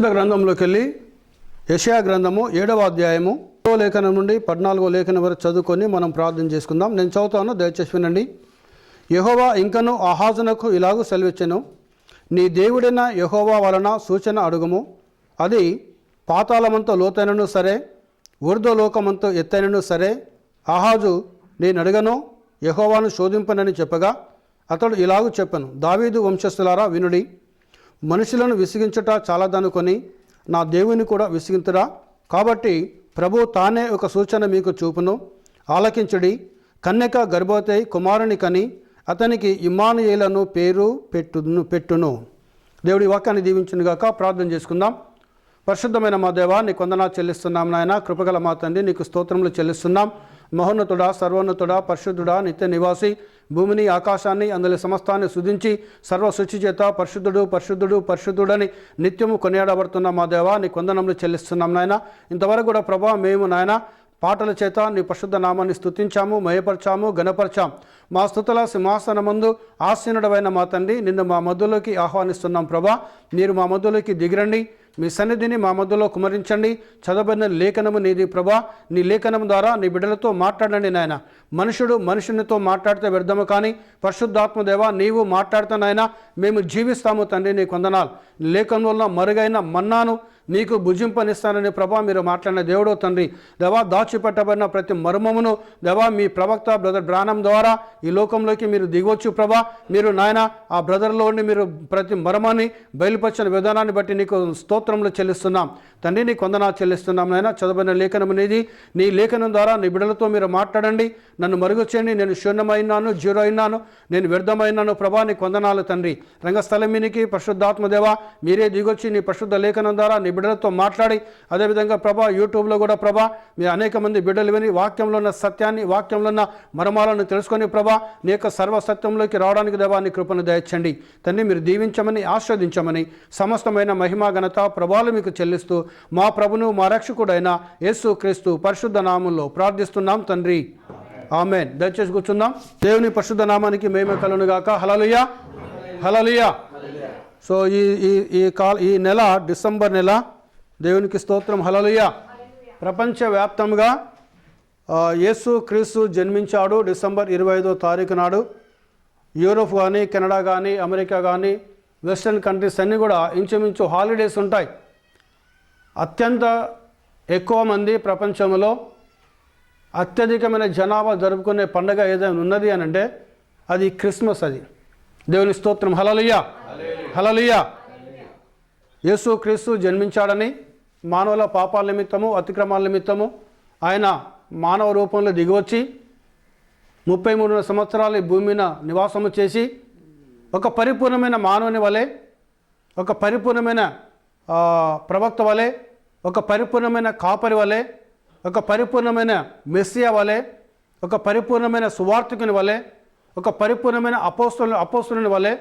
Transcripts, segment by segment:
గ్రంథంలోకి వెళ్ళి యెషయా గ్రంథము 7వ అధ్యాయము 1వ లేఖనం నుండి 14వ లేఖనం వరకు చదువుకొని మనం ప్రార్థన చేసుకుందాం. నేను చదువుతాను, దయచేసి వినండి. యెహోవా ఇంకను ఆహాజునకు ఇలాగూ సెలవిచ్చెను, నీ దేవుడైన యెహోవా వలన సూచన అడుగుము. అది పాతాళమంత లోతైనను సరే, ఊర్ధ్వలోకమంత ఎత్తైనను సరే. ఆహాజు నేను అడగను, యెహోవాను శోధింపనని చెప్పగా అతడు ఇలాగూ చెప్పెను, దావీదు వంశస్థులారా వినుడి. మనుషులను విసిగించుట చాలదనుకొని నా దేవుని కూడా విసిగింతురా. కాబట్టి ప్రభు తానే ఒక సూచన మీకు చూపును, ఆలకించుడి. కన్యక గర్భవతి కుమారుని కని అతనికి ఇమ్మానుయేలను పేరు పెట్టును. దేవుడి వాక్యాన్ని దీవించునుగాక. ప్రార్థన చేసుకుందాం. పరిశుద్ధమైన మా దేవా, నీకు వందనాలు చెల్లిస్తున్నాం నాయన. కృపగల మా తండ్రి, నీకు స్తోత్రములు చెల్లిస్తున్నాం. మహోన్నతుడా, సర్వోన్నతుడా, పరిశుద్ధుడా, నిత్య నివాసి, భూమిని ఆకాశాన్ని అందులో సమస్తాన్ని సుధించి సర్వశుచి చేత పరిశుద్ధుడు పరిశుద్ధుడు పరిశుద్ధుడని నిత్యము కొనియాడబడుతున్న మా దేవా, నీకు వందనములు చెల్లిస్తున్నాం నాయన. ఇంతవరకు కూడా ప్రభా మేము నాయన పాటల చేత నీ పరిశుద్ధ నామాన్ని స్తుతించాము, మయపరచాము, గణపరచాం. మా స్తుతుల సింహాసనమందు ఆసీనుడవైన మా తండ్రి, నిన్ను మా మధ్యలోకి ఆహ్వానిస్తున్నాం ప్రభా. మీరు మా మధ్యలోకి దిగిరండి, మీ సన్నిధిని మా మధ్యలో కుమరించండి. చదవబడిన లేఖనము నీది ప్రభా. నీ లేఖనం ద్వారా నీ బిడ్డలతో మాట్లాడండి నాయన. మనుషుడు మనుషునితో మాట్లాడితే వ్యర్థము, కానీ పరిశుద్ధాత్మదేవ నీవు మాట్లాడితే నాయన మేము జీవిస్తాము తండ్రి. నీకు వందనాలు. లేఖనం వల్ల మరుగైన మన్నాను నీకు భుజింపనిస్తానని ప్రభా మీరు మాట్లాడిన దేవుడో తండ్రి. దేవా, దాచిపెట్టబడిన ప్రతి మర్మమును దేవా మీ ప్రవక్త బ్రదర్ బ్రానం ద్వారా ఈ లోకంలోకి మీరు దిగవచ్చు ప్రభా. మీరు నాయన ఆ బ్రదర్లో ఉండి మీరు ప్రతి మర్మాన్ని బయలుపరిచిన విధానాన్ని బట్టి నీకు స్తోత్రములు చెల్లిస్తున్నాం తండ్రి. నీకు వందనాలు చెల్లిస్తున్నాం నాయన. చదవబడిన లేఖనం అనేది నీ లేఖనం ద్వారా నీ బిడ్డలతో మీరు మాట్లాడండి. నన్ను మరుగు చేయండి. నేను శూన్యమైనాను, జీరో అయినాను, నేను వ్యర్థమైనాను ప్రభా. నీకు వందనాలు తండ్రి. రంగస్థలం మీనికి పరిశుద్ధాత్మదేవ మీరే దిగొచ్చి నీ పరిశుద్ధ లేఖనం ద్వారా నీ బిడ్డలతో మాట్లాడి, అదేవిధంగా ప్రభా యూట్యూబ్లో కూడా ప్రభా మీరు అనేక మంది బిడ్డలు విని వాక్యంలో ఉన్న సత్యాన్ని, వాక్యంలో ఉన్న మర్మాలను తెలుసుకొని ప్రభా నీ యొక్క సర్వసత్యంలోకి రావడానికి దేవా నీ కృపను దయచండి తండ్రి. మీరు దీవించమని ఆస్వాదించమని సమస్తమైన మహిమా ఘనత ప్రభావాలు మీకు చెల్లిస్తూ మా ప్రభును మా రక్షకుడైన యేసు క్రీస్తు పరిశుద్ధ నామంలో ప్రార్థిస్తున్నాం తండ్రి, ఆమేన్. దయచేసి కూర్చుందాం. దేవుని పరిశుద్ధ నామానికి మహిమ కలుగును గాక. హల్లెలూయా, హల్లెలూయా. సో ఈ నెల డిసెంబర్ నెల దేవునికి స్తోత్రం, హల్లెలూయా. ప్రపంచవ్యాప్తంగా యేసు క్రీస్తు జన్మించాడు డిసెంబర్ 25వ తారీఖు నాడు. యూరోప్ కానీ, కెనడా కానీ, అమెరికా కానీ, వెస్టర్న్ కంట్రీస్ అన్నీ కూడా ఇంచుమించు హాలిడేస్ ఉంటాయి. అత్యంత ఎక్కువ మంది ప్రపంచంలో అత్యధికమైన జనాభా జరుపుకునే పండుగ ఏదైనా ఉన్నది అని అంటే అది క్రిస్మస్. అది దేవుని స్తోత్రం, హల్లెలూయా, హల్లెలూయా. యేసు క్రీస్తు జన్మించాడని మానవుల పాపాల నిమిత్తము, అతిక్రమాల నిమిత్తము ఆయన మానవ రూపంలో దిగివచ్చి 33 సంవత్సరాలు ఈ భూమి మీద నివాసము చేసి ఒక పరిపూర్ణమైన మానవుని వలె, ఒక పరిపూర్ణమైన ప్రవక్త వలె, ఒక పరిపూర్ణమైన కాపరి వలె, ఒక పరిపూర్ణమైన మెస్సియా వలె, ఒక పరిపూర్ణమైన సువార్తికుని వలె, ఒక పరిపూర్ణమైన అపోస్తులుని వలె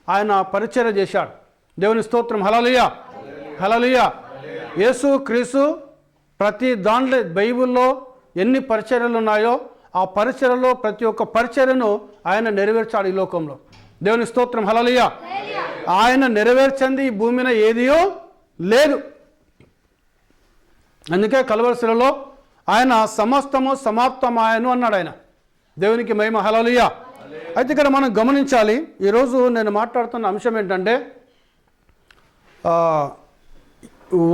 ఆయన పరిచర్య చేశాడు. దేవుని స్తోత్రం, హల్లెలూయా, హల్లెలూయా. యేసు క్రీస్తు ప్రతి దాంట్లో బైబిల్లో ఎన్ని పరిచర్యలు ఉన్నాయో ఆ పరిచర్యలో ప్రతి ఒక్క పరిచర్యను ఆయన నెరవేర్చాడు ఈ లోకంలో. దేవుని స్తోత్రం, హల్లెలూయా. ఆయన నెరవేర్చింది ఈ భూమి మీద ఏదియో లేదు. అందుకే కల్వరి ఆయన సమస్తము సమాప్తమాయను అన్నాడు ఆయన. దేవునికి మహిమ, హల్లెలూయా. అయితే ఇక్కడ మనం గమనించాలి, ఈరోజు నేను మాట్లాడుతున్న అంశం ఏంటంటే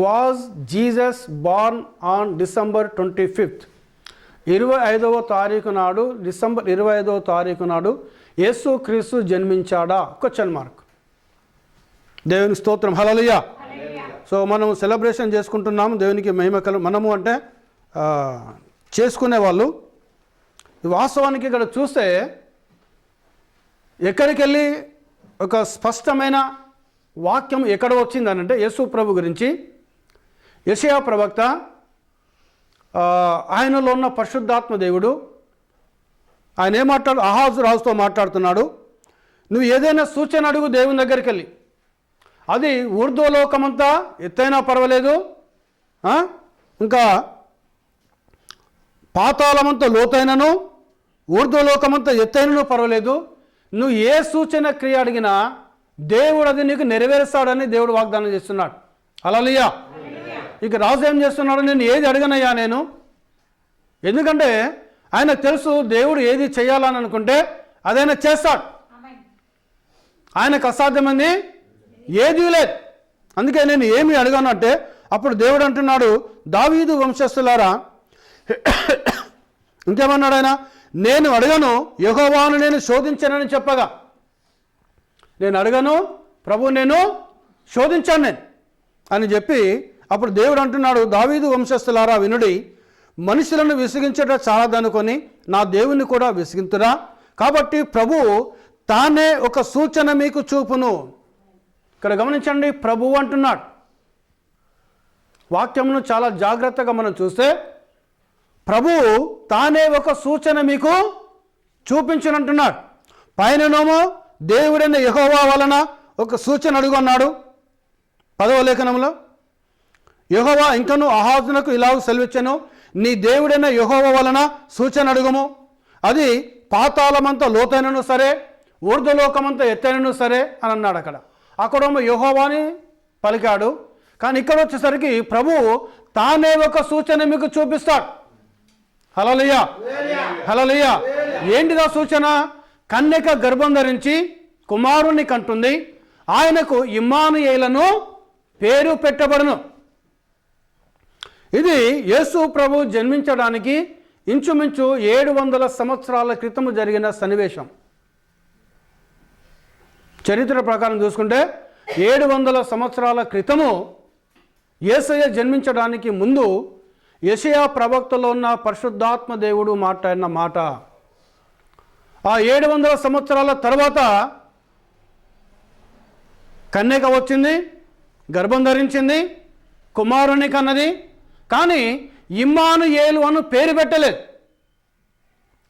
was Jesus born on December 25th, 25వ తారీఖు నాడు, డిసెంబర్ 25వ తారీఖు నాడు యేసు క్రీస్తు జన్మించాడా? Question mark. దేవుని స్తోత్రం, హల్లెలూయా. సో మనం సెలబ్రేషన్ చేసుకుంటున్నాము, దేవునికి మహిమ మనము అంటే చేసుకునే వాళ్ళు. వాస్తవానికి ఇక్కడ చూస్తే ఎక్కడికి వెళ్ళి ఒక స్పష్టమైన వాక్యం ఎక్కడ వచ్చిందనంటే యేసు ప్రభు గురించి యెషయా ప్రవక్త ఆయనలో ఉన్న పరిశుద్ధాత్మ దేవుడు ఆయన ఆహాజు రాజుతో మాట్లాడుతున్నాడు. నువ్వు ఏదైనా సూచన అడుగు దేవుని దగ్గరికి వెళ్ళి, అది ఊర్ధ్వలోకమంతా ఎత్తైనా పర్వాలేదు, ఇంకా పాతాళమంతా లోతైనను, ఊర్ధ్వలోకమంతా ఎత్తైనను పర్వాలేదు, నువ్వు ఏ సూచన క్రియ అడిగినా దేవుడు అది నీకు నెరవేరుస్తాడని దేవుడు వాగ్దానం చేస్తున్నాడు. హల్లెలూయా. ఇక రాజు ఏం చేస్తున్నాడు, నేను ఏది అడగనయ్యా నేను, ఎందుకంటే ఆయన తెలుసు దేవుడు ఏది చేయాలని అనుకుంటే అదైనా చేస్తాడు, ఆయనకు అసాధ్యమైంది ఏదీ లేదు. అందుకే నేను ఏమి అడగాను అంటే, అప్పుడు దేవుడు అంటున్నాడు, దావీదు వంశస్థులారా, ఇంకేమన్నాడు ఆయన, నేను అడగను యెహోవాను నేను శోధించానని చెప్పగా, నేను అడగను ప్రభు నేను శోధించాను నేను అని చెప్పి, అప్పుడు దేవుడు అంటున్నాడు, దావీదు వంశస్థులారా వినుడి, మనుషులను విసిగించట చాలదనుకొని నా దేవుని కూడా విసిగింతురా, కాబట్టి ప్రభువు తానే ఒక సూచన మీకు చూపును. ఇక్కడ గమనించండి, ప్రభువు అంటున్నాడు. వాక్యమును చాలా జాగ్రత్తగా మనం చూస్తే, ప్రభువు తానే ఒక సూచన మీకు చూపించనంటున్నాడు. పైననేమో దేవుడైన యెహోవా వలన ఒక సూచన అడుగున్నాడు 10వ లేఖనంలో. యెహోవా ఇంకను ఆహాజునకు ఇలాగ సెలవిచ్చెను, నీ దేవుడైన యెహోవా వలన సూచన అడుగుము, అది పాతాళమంత లోతైనను సరే, ఊర్ధ్వలోకమంత ఎత్తైనను సరే అని అన్నాడు. అక్కడేమో యెహోవాని పలికాడు, కానీ ఇక్కడ వచ్చేసరికి ప్రభువు తానే ఒక సూచన మీకు చూపిస్తాడు. హల్లెలూయా, హల్లెలూయా. ఏంటిదా సూచన? కన్యక గర్భం ధరించి కుమారుణ్ణి కంటుంది, ఆయనకు ఇమ్మానుయేలను పేరు పెట్టబడును. ఇది యేసు ప్రభు జన్మించడానికి ఇంచుమించు 700 సంవత్సరాల క్రితము జరిగిన సన్నివేశం. చరిత్ర ప్రకారం చూసుకుంటే 700 సంవత్సరాల క్రితము యేసయ్య జన్మించడానికి ముందు యెషయా ప్రవక్తలో ఉన్న పరిశుద్ధాత్మ దేవుడు మాట్లాడిన మాట. ఆ 700 సంవత్సరాల తర్వాత కన్యక వచ్చింది, గర్భం ధరించింది, కుమారుని కన్నది, కానీ ఇమ్మానుయేలు అను పేరు పెట్టలేదు.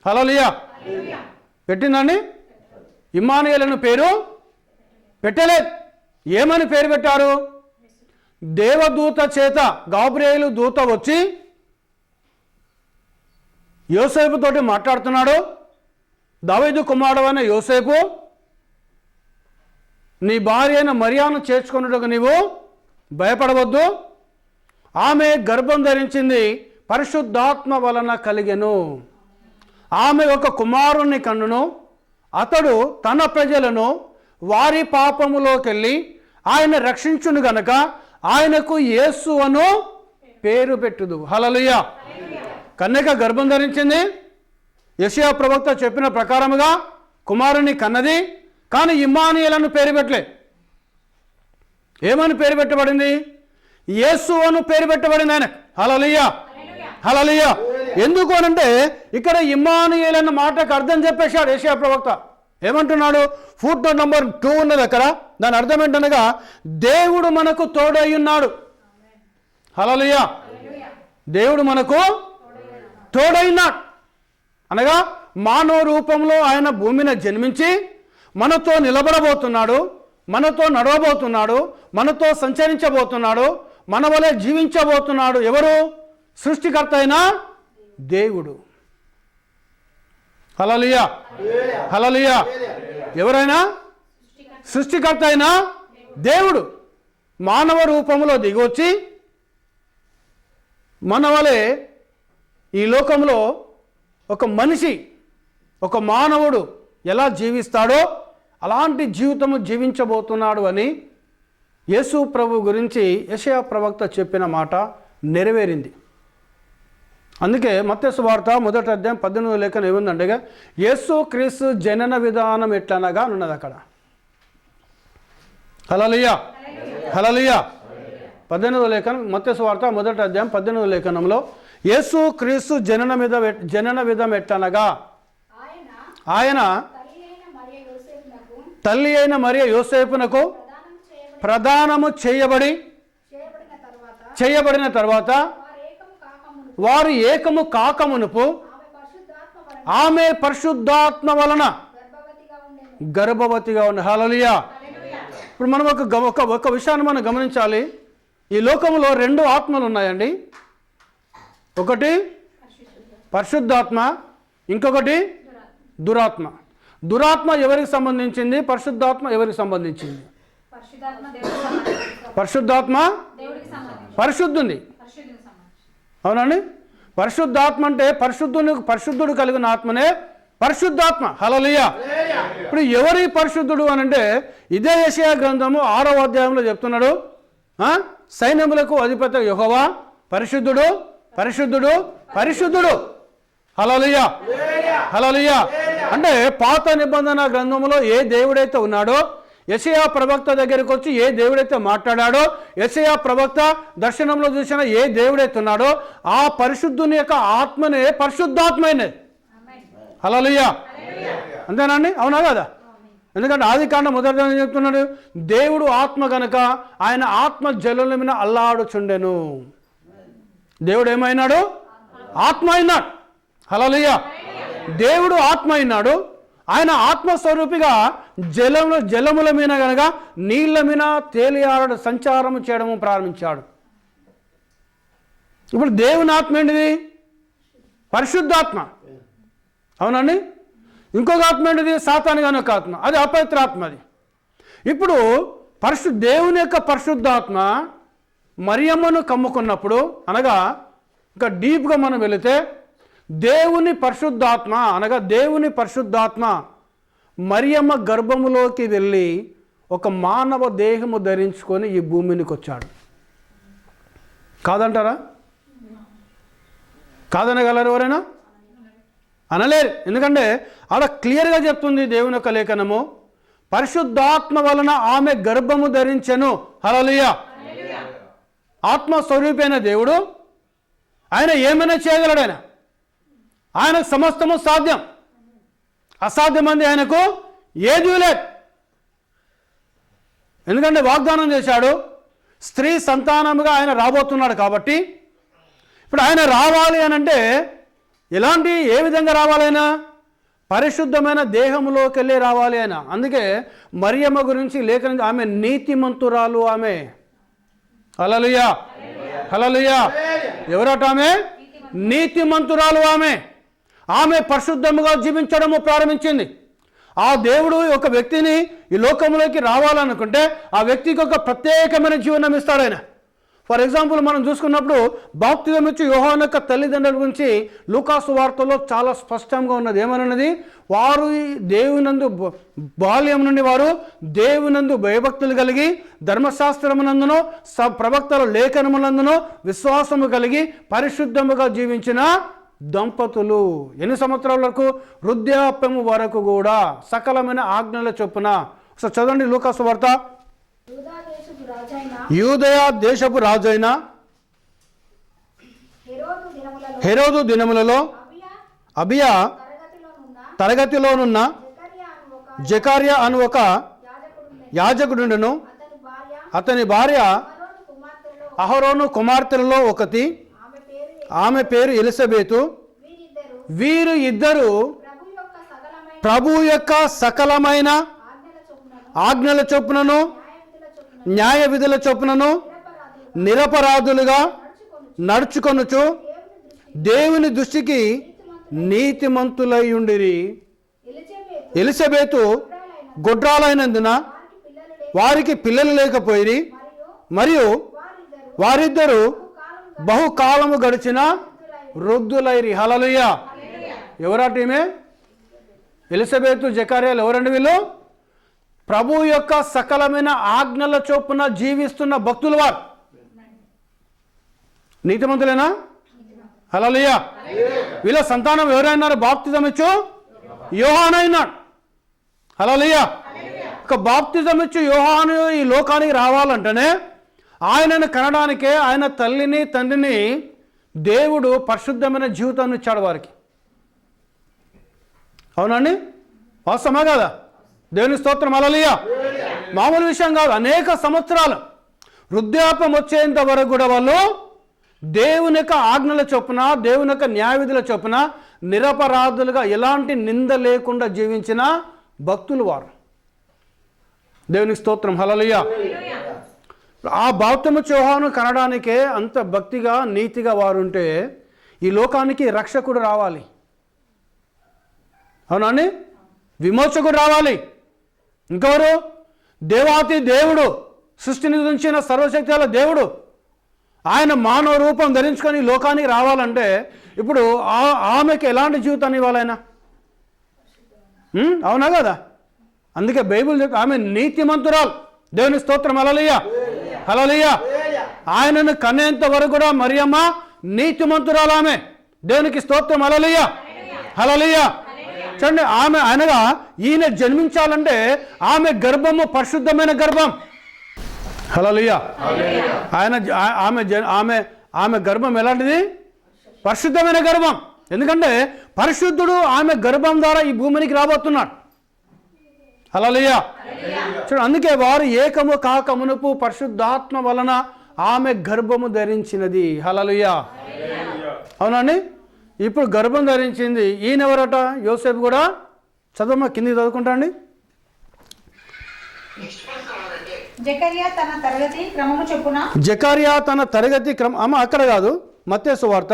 హల్లెలూయా. పెట్టిందండి? ఇమ్మానుయేలు అను పేరు పెట్టలేదు. ఏమని పేరు పెట్టారు? దేవదూత చేత గాబ్రియేలు దూత వచ్చి యోసేపు తోటి మాట్లాడుతున్నాడు. దావీదు కుమారుడు అయిన యోసేపు, నీ భార్య అయిన మరియాను చేర్చుకున్నట్టుగా నీవు భయపడవద్దు, ఆమె గర్భం ధరించింది పరిశుద్ధాత్మ వలన కలిగెను, ఆమె ఒక కుమారుణ్ణి కన్నును, అతడు తన ప్రజలను వారి పాపములోకెళ్ళి ఆయన రక్షించును గనక ఆయనకు యేసు అను పేరు పెట్టుదు. హల్లెలూయా. కన్యక గర్భం ధరించింది, యెషయా ప్రవక్త చెప్పిన ప్రకారముగా కుమారుని కన్నది, కానీ ఇమ్మానుయేలను పేరు పెట్టలే. ఏమని పేరు పెట్టబడింది? యేసు అను పేరు పెట్టబడింది ఆయన. హల్లెలూయా, హల్లెలూయా. ఎందుకు అనంటే ఇక్కడ ఇమ్మానుయేలు అన్న మాటకు అర్థం చెప్పేశాడు యెషయా ప్రవక్త. ఏమంటున్నాడు? ఫుట్ నోట్ నంబర్ 2 ఉన్నది అక్కడ. దాని అర్థం ఏంటనగా దేవుడు మనకు తోడై ఉన్నాడు. హల్లెలూయా. దేవుడు మనకు తోడై ఉన్నాడు అనగా మానవ రూపంలో ఆయన భూమిని జన్మించి మనతో నిలబడబోతున్నాడు, మనతో నడవబోతున్నాడు, మనతో సంచరించబోతున్నాడు, మన వలె జీవించబోతున్నాడు. ఎవరు? సృష్టికర్త అయిన దేవుడు. హల్లెలూయా, హల్లెలూయా. ఎవరైనా? సృష్టికర్త అయిన దేవుడు మానవ రూపంలో దిగొచ్చి మన వలె ఈ లోకంలో ఒక మనిషి, ఒక మానవుడు ఎలా జీవిస్తాడో అలాంటి జీవితము జీవించబోతున్నాడు అని యేసు ప్రభు గురించి యెషయా ప్రవక్త చెప్పిన మాట నెరవేరింది. అందుకే మత్తయి సువార్త 1వ అధ్యాయం 18వ లేఖనం ఏముందంటే, యేసు క్రీస్తు జనన విధానం ఎట్లనగా ఉన్నది అక్కడ. హల్లెలూయా, హల్లెలూయా. 18వ లేఖనం మత్తయి సువార్త 1వ అధ్యాయం 18వ లేఖనంలో యేసు క్రీస్తు జనన విధం ఎట్లనగా, ఆయన తల్లి అయిన మరియ యోసేపునకు ప్రదానము చేయబడిన తర్వాత వారు ఏకము కాకమునుపు ఆమె పరిశుద్ధాత్మ వలన గర్భవతిగా ఉన్న. హల్లెలూయా. ఇప్పుడు మనం ఒక విషయాన్ని మనం గమనించాలి. ఈ లోకంలో 2 ఆత్మలు ఉన్నాయండి. ఒకటి పరిశుద్ధాత్మ, ఇంకొకటి దురాత్మ. దురాత్మ ఎవరికి సంబంధించింది? పరిశుద్ధాత్మ ఎవరికి సంబంధించింది? పరిశుద్ధాత్మ పరిశుద్ధుని. అవునండి, పరిశుద్ధాత్మ అంటే పరిశుద్ధుడు కలిగిన ఆత్మనే పరిశుద్ధాత్మ. హల్లెలూయా. ఇప్పుడు ఎవరి పరిశుద్ధుడు అని అంటే ఇదే యెషయా గ్రంథము 6వ అధ్యాయంలో చెప్తున్నాడు, సైన్యములకు అధిపతి యెహోవా పరిశుద్ధుడు, పరిశుద్ధుడు, పరిశుద్ధుడు. హల్లెలూయా, హల్లెలూయా. అంటే పాత నిబంధన గ్రంథంలో ఏ దేవుడైతే ఉన్నాడో, యెషయా ప్రవక్త దగ్గరికి వచ్చి ఏ దేవుడైతే మాట్లాడాడో, యెషయా ప్రవక్త దర్శనంలో చూసిన ఏ దేవుడైతే ఉన్నాడో ఆ పరిశుద్ధుని యొక్క ఆత్మనే పరిశుద్ధాత్మైనది. హల్లెలూయా. అంతేనండి, అవునా కదా? ఎందుకంటే ఆదికాండం మొదటి చెప్తున్నాడు, దేవుడు ఆత్మ గనక ఆయన ఆత్మ జలుల మీద అల్లాడుచుండెను. దేవుడు ఏమైనాడు? ఆత్మ అయినాడు. హల్లెలూయా. దేవుడు ఆత్మ అయినాడు. ఆయన ఆత్మస్వరూపిగా జలముల మీద కనుక నీళ్ల మీద తేలియాడ సంచారం చేయడము ప్రారంభించాడు. ఇప్పుడు దేవుని ఆత్మ ఏంటిది? పరిశుద్ధాత్మ. అవునండి. ఇంకొక ఆత్మ ఏంటిది? సాతానుగా ఒక ఆత్మ, అది అపవిత్ర ఆత్మ. అది ఇప్పుడు దేవుని యొక్క పరిశుద్ధాత్మ మరియమ్మను కమ్ముకున్నప్పుడు, అనగా ఇంకా డీప్గా మనం వెళితే దేవుని పరిశుద్ధాత్మ అనగా దేవుని పరిశుద్ధాత్మ మరియమ్మ గర్భములోకి వెళ్ళి ఒక మానవ దేహము ధరించుకొని ఈ భూమినికి వచ్చాడు. కాదంటారా? కాదనగలరు ఎవరైనా? అనలేరు. ఎందుకంటే ఆడ క్లియర్గా చెప్తుంది దేవుని యొక్క లేఖనము, పరిశుద్ధాత్మ వలన ఆమె గర్భము ధరించెను. హల్లెలూయా. ఆత్మస్వరూపైన దేవుడు ఆయన ఏమైనా చేయగలడు. ఆయనకు సమస్తము సాధ్యం, అసాధ్యమంది ఆయనకు ఏదీ లేదు. ఎందుకంటే వాగ్దానం చేశాడు, స్త్రీ సంతానముగా ఆయన రాబోతున్నాడు. కాబట్టి ఇప్పుడు ఆయన రావాలి అని అంటే ఏ విధంగా రావాలైనా? పరిశుద్ధమైన దేహంలోకి వెళ్ళి రావాలి ఆయన. అందుకే మరియమ్మ గురించి లేఖనం, ఆమె నీతిమంతురాలు. ఆమె హల్లెలూయా, హల్లెలూయా. ఎవరట? ఆమె నీతిమంతురాలు. ఆమె పరిశుద్ధముగా జీవించడము ప్రారంభించింది. ఆ దేవుడు ఒక వ్యక్తిని ఈ లోకంలోకి రావాలనుకుంటే ఆ వ్యక్తికి ఒక ప్రత్యేకమైన జీవనం ఇస్తాడు ఆయన. ఫర్ ఎగ్జాంపుల్ మనం చూసుకున్నప్పుడు బాప్తిజం ఇచ్చి యోహాను యొక్క తల్లిదండ్రుల గురించి లూకాసు వార్తలో చాలా స్పష్టంగా ఉన్నది. ఏమన్నది? వారు దేవునందు బాల్యం నుండి వారు దేవునందు భయభక్తులు కలిగి ధర్మశాస్త్రమునందును ప్రవక్తల లేఖనములందును విశ్వాసము కలిగి పరిశుద్ధముగా జీవించిన దంపతులు. ఎన్ని సంవత్సరాల వరకు? వృద్ధాప్యము వరకు కూడా సకలమైన ఆజ్ఞల చొప్పున. సో చదవండి లూకాసు వార్త. యూదయ దేశపు రాజైన హెరోదు దినములలో అబియా తరగతిలోనున్న జకర్యా అను ఒక యాజకుడును, అతని భార్య అహరోను కుమార్తెలలో ఒకటి, ఆమె పేరు ఎలిజబెతు. వీరు ఇద్దరు ప్రభు యొక్క సకలమైన ఆజ్ఞల చొప్పునను న్యాయ విధుల చొప్పునను నిరపరాధులుగా నడుచుకొనుచు దేవుని దృష్టికి నీతిమంతులై ఉండిరి. ఎలిజబెతు గొడ్రాలైనందున వారికి పిల్లలు లేకపోయిరి, మరియు వారిద్దరూ బహుకాలము గడిచిన వృద్ధులైరి. హల్లెలూయా. ఎవరట ఈమె? ఎలిజబెతు జకర్యాలు. ఎవరండి వీళ్ళు? ప్రభు యొక్క సకలమైన ఆజ్ఞల చొప్పున జీవిస్తున్న భక్తులు. వారు నీతిమంతులేనా? హల్లెలూయా. వీళ్ళ సంతానం ఎవరైనా బాప్తిజం ఇచ్చు యోహాను అయినాడు. హల్లెలూయా. ఒక బాప్తిజం ఇచ్చు యోహాను ఈ లోకానికి రావాలంటేనే ఆయనను కనడానికే ఆయన తల్లిని తండ్రిని దేవుడు పరిశుద్ధమైన జీవితాన్ని ఇచ్చాడు వారికి. అవునండి, వాస్తవమా కదా? దేవుని స్తోత్రం. హల్లెలూయా. మామూలు విషయం కాదు. అనేక సంవత్సరాలు వృద్ధాప్యం వచ్చేంత వరకు కూడా వాళ్ళు దేవుని యొక్క ఆజ్ఞల చొప్పున దేవుని యొక్క న్యాయవిధుల చొప్పున నిరపరాధులుగా ఎలాంటి నింద లేకుండా జీవించిన భక్తులు వారు. దేవునికి స్తోత్రం. హల్లెలూయా. ఆ బాప్తిజము యోహాను కనడానికే అంత భక్తిగా నీతిగా వారు ఉంటే ఈ లోకానికి రక్షకుడు రావాలి. అవునండి, విమోచకుడు రావాలి. ఇంకెవరు? దేవాతి దేవుడు, సృష్టిని గురించిన సర్వశక్తి గల దేవుడు, ఆయన మానవ రూపం ధరించుకొని లోకానికి రావాలంటే ఇప్పుడు ఆమెకి ఎలాంటి జీవితాన్ని ఇవ్వాలి ఆయన? అవునా కదా? అందుకే బైబిల్ చెప్తే ఆమె నీతిమంతురాలు. దేవుని స్తోత్రం. హల్లెలూయా, హల్లెలూయా. ఆయనను కనేంత వరకు కూడా మరియమ్మ నీతిమంతురాలు. ఆమె దేవునికి స్తోత్రం. హల్లెలూయా, హల్లెలూయా. చూడండి, ఆమె అనగా ఈయన జన్మించాలంటే ఆమె గర్భము పరిశుద్ధమైన గర్భం. హల్లెలూయా. ఆమె గర్భం ఎలాంటిది? పరిశుద్ధమైన గర్భం. ఎందుకంటే పరిశుద్ధుడు ఆమె గర్భం ద్వారా ఈ భూమికి రాబోతున్నాడు. హల్లెలూయా. చూడండి, అందుకే వారు ఏకము కాక మునుపు పరిశుద్ధాత్మ వలన ఆమె గర్భము ధరించినది. హల్లెలూయా. అవునండి. ఇప్పుడు గర్భం ధరించింది ఈయన ఎవరట? యోసేపు కూడా. చదవమ్మా, కింది చదువుకుంటా అండి. జకర్యా తన తరగతి క్రమం అమ్మ అక్కడ కాదు, మత్తయి సువార్త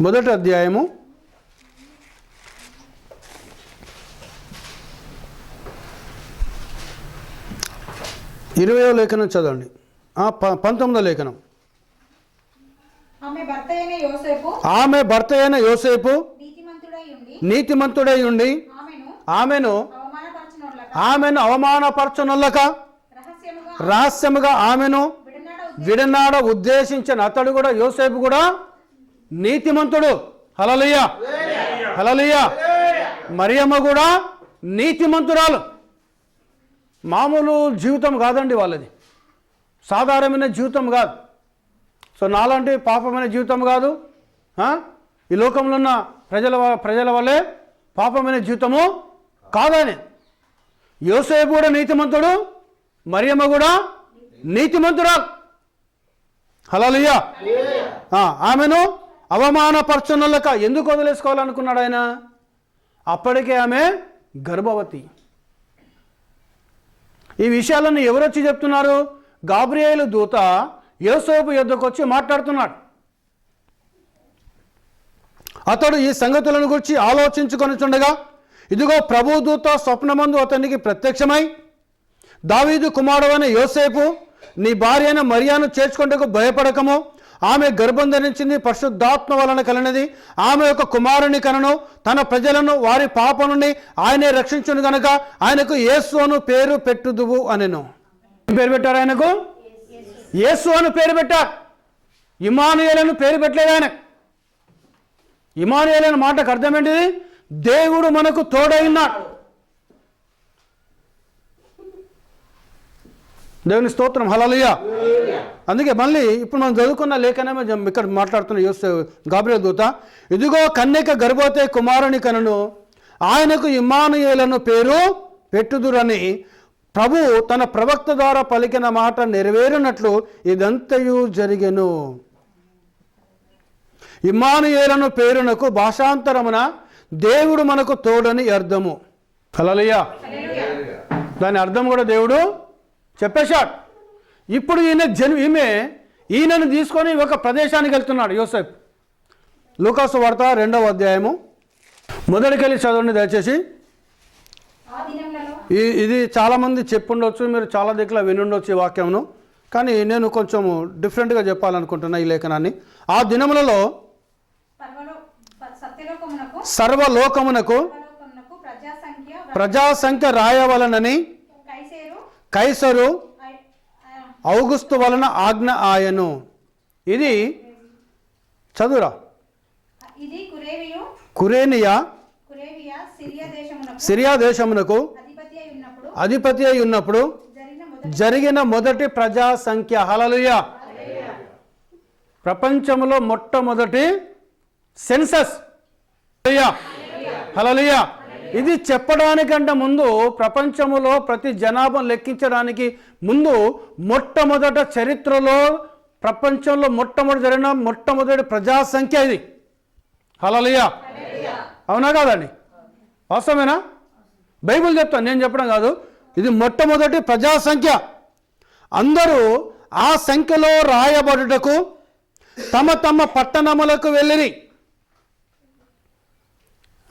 1వ అధ్యాయము 20వ లేఖనం చదవండి. 19వ లేఖనం. ఆమె భర్త అయిన యోసేపు నీతిమంతుడై ఉండి ఆమెను అవమానపరచనొల్లక రహస్యముగా ఆమెను విడనాడ ఉద్దేశించిన అతడు కూడా, యోసేపు కూడా నీతిమంతుడు. హల్లెలూయా, హల్లెలూయా. మరియమ్మ కూడా నీతిమంతురాలు. మామూలు జీవితం కాదండి వాళ్ళది, సాధారణమైన జీవితం కాదు. సో నాలాంటి పాపమైన జీవితం కాదు, ఈ లోకంలో ఉన్న ప్రజల వల్లే పాపమైన జీవితము కాదని. యోసేపు కూడా నీతిమంతుడు, మరియమ్మ కూడా నీతిమంతురాలు. హల్లెలూయా. ఆమెను అవమానపరచునొల్లక ఎందుకు వదిలేసుకోవాలనుకున్నాడు ఆయన? అప్పటికే ఆమె గర్భవతి. ఈ విషయాలను ఎవరొచ్చి చెప్తున్నారు? గాబ్రియేలు దూత యోసేపు యొద్దకు వచ్చి మాట్లాడుతున్నాడు. అతడు ఈ సంగతులను గురించి ఆలోచించుకొనిచుండగా ఇదిగో ప్రభు దూత స్వప్నమందు అతనికి ప్రత్యక్షమై, దావీదు కుమారుడైన యోసేపు, నీ భార్య అయిన మరియాను చేర్చుకొనుటకు భయపడకము, ఆమె గర్భం ధరించింది, పరిశుద్ధాత్మ వలన కలిగినది. ఆమె యొక్క కుమారుని కనను, తన ప్రజలను వారి పాప నుండి ఆయనే రక్షించును గనక ఆయనకు యేసు అను పేరు పెట్టుదువు అనెను. ఏం పేరు పెట్టారు ఆయనకు? యేసు అని పేరు పెట్టారు. ఇమ్మానుయేలు అని పేరు పెట్టలేదు ఆయన. ఇమ్మానుయేలు అనే మాటకు అర్థం ఏంటిది? దేవుడు మనకు తోడై ఉన్నాడు. దేవుని స్తోత్రం. హల్లెలూయా. అందుకే మళ్ళీ ఇప్పుడు మనం చదువుకున్న లేఖనమే ఇక్కడ మాట్లాడుతున్న గాబ్రియేలు దూత, ఇదిగో కన్యక గర్భవతి కుమారుని కనును, ఆయనకు ఇమ్మానుయేలను పేరు పెట్టుదురని ప్రభు తన ప్రవక్త ద్వారా పలికిన మాట నెరవేరినట్లు ఇదంతయు జరిగెను. ఇమ్మానుయేలను పేరునకు భాషాంతరమున దేవుడు మనకు తోడని అర్థము. హల్లెలూయా. దాని అర్థం కూడా దేవుడు చెప్పేశాడు. ఇప్పుడు ఈయనను తీసుకొని ఒక ప్రదేశానికి వెళ్తున్నాడు యోసేపు. లూకాసు వార్త 2వ అధ్యాయము మొదటికెళ్ళి చదవండి దయచేసి. ఇది చాలామంది చెప్పుండొచ్చు, మీరు చాలా దగ్గర వినుండొచ్చు ఈ వాక్యమును, కానీ నేను కొంచెం డిఫరెంట్గా చెప్పాలనుకుంటున్నా ఈ లేఖనాన్ని. ఆ దినములలో సర్వలోకమునకు ప్రజాసంఖ్య రాయవలనని కైసరు ఔగుస్తు వలన ఆజ్ఞ ఆయను. ఇది చదువురా. కురేనియా సిరియా దేశమునకు అధిపతి అయి ఉన్నప్పుడు జరిగిన మొదటి ప్రజా సంఖ్య. హల్లెలూయా. ప్రపంచంలో మొట్టమొదటి సెన్సస్. హల్లెలూయా. ఇది చెప్పడానికంటే ముందు, ప్రపంచంలో ప్రతి జనాభా లెక్కించడానికి ముందు, మొట్టమొదట చరిత్రలో ప్రపంచంలో జరిగిన మొట్టమొదటి ప్రజా సంఖ్య ఇది. హల్లెలూయా. అవునా కాదండి? వాస్తవమేనా? బైబిల్ చెప్తాను, నేను చెప్పడం కాదు. ఇది మొట్టమొదటి ప్రజా సంఖ్య. అందరూ ఆ సంఖ్యలో రాయబడుటకు తమ తమ పట్టణములకు వెళ్ళిరి.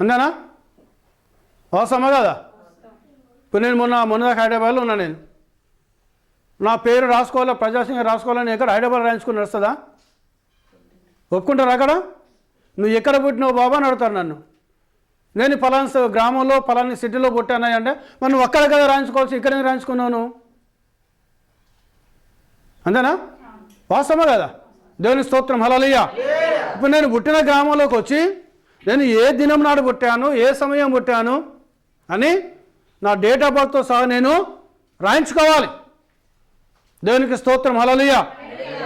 అంతేనా? వాస్తవమా కదా? ఇప్పుడు నేను మొన్న హైదరాబాద్లో ఉన్నా. నేను నా పేరు రాసుకోవాలా, ప్రజాసింగ్ రాసుకోవాలని ఎక్కడ హైదరాబాద్ రాయించుకుని వస్తుందా? ఒప్పుకుంటారా? అక్కడ నువ్వు ఎక్కడ పుట్టినావు బాబా అని అడుగుతారు నన్ను. నేను పలానా గ్రామంలో పలానా సిటీలో పుట్టానా అంటే మరి నువ్వు అక్కడ కదా రాయించుకోవచ్చు, ఇక్కడే రాయించుకున్నాను. అంతేనా? వాస్తవమా కదా? దేవుని స్తోత్రం, హల్లెలూయా. ఇప్పుడు నేను పుట్టిన గ్రామంలోకి వచ్చి నేను ఏ దినం నాడు పుట్టాను, ఏ సమయం పుట్టాను అని నా డేట్ ఆఫ్ బర్త్తో సహా నేను రాయించుకోవాలి. దేవునికి స్తోత్రం, హల్లెలూయా.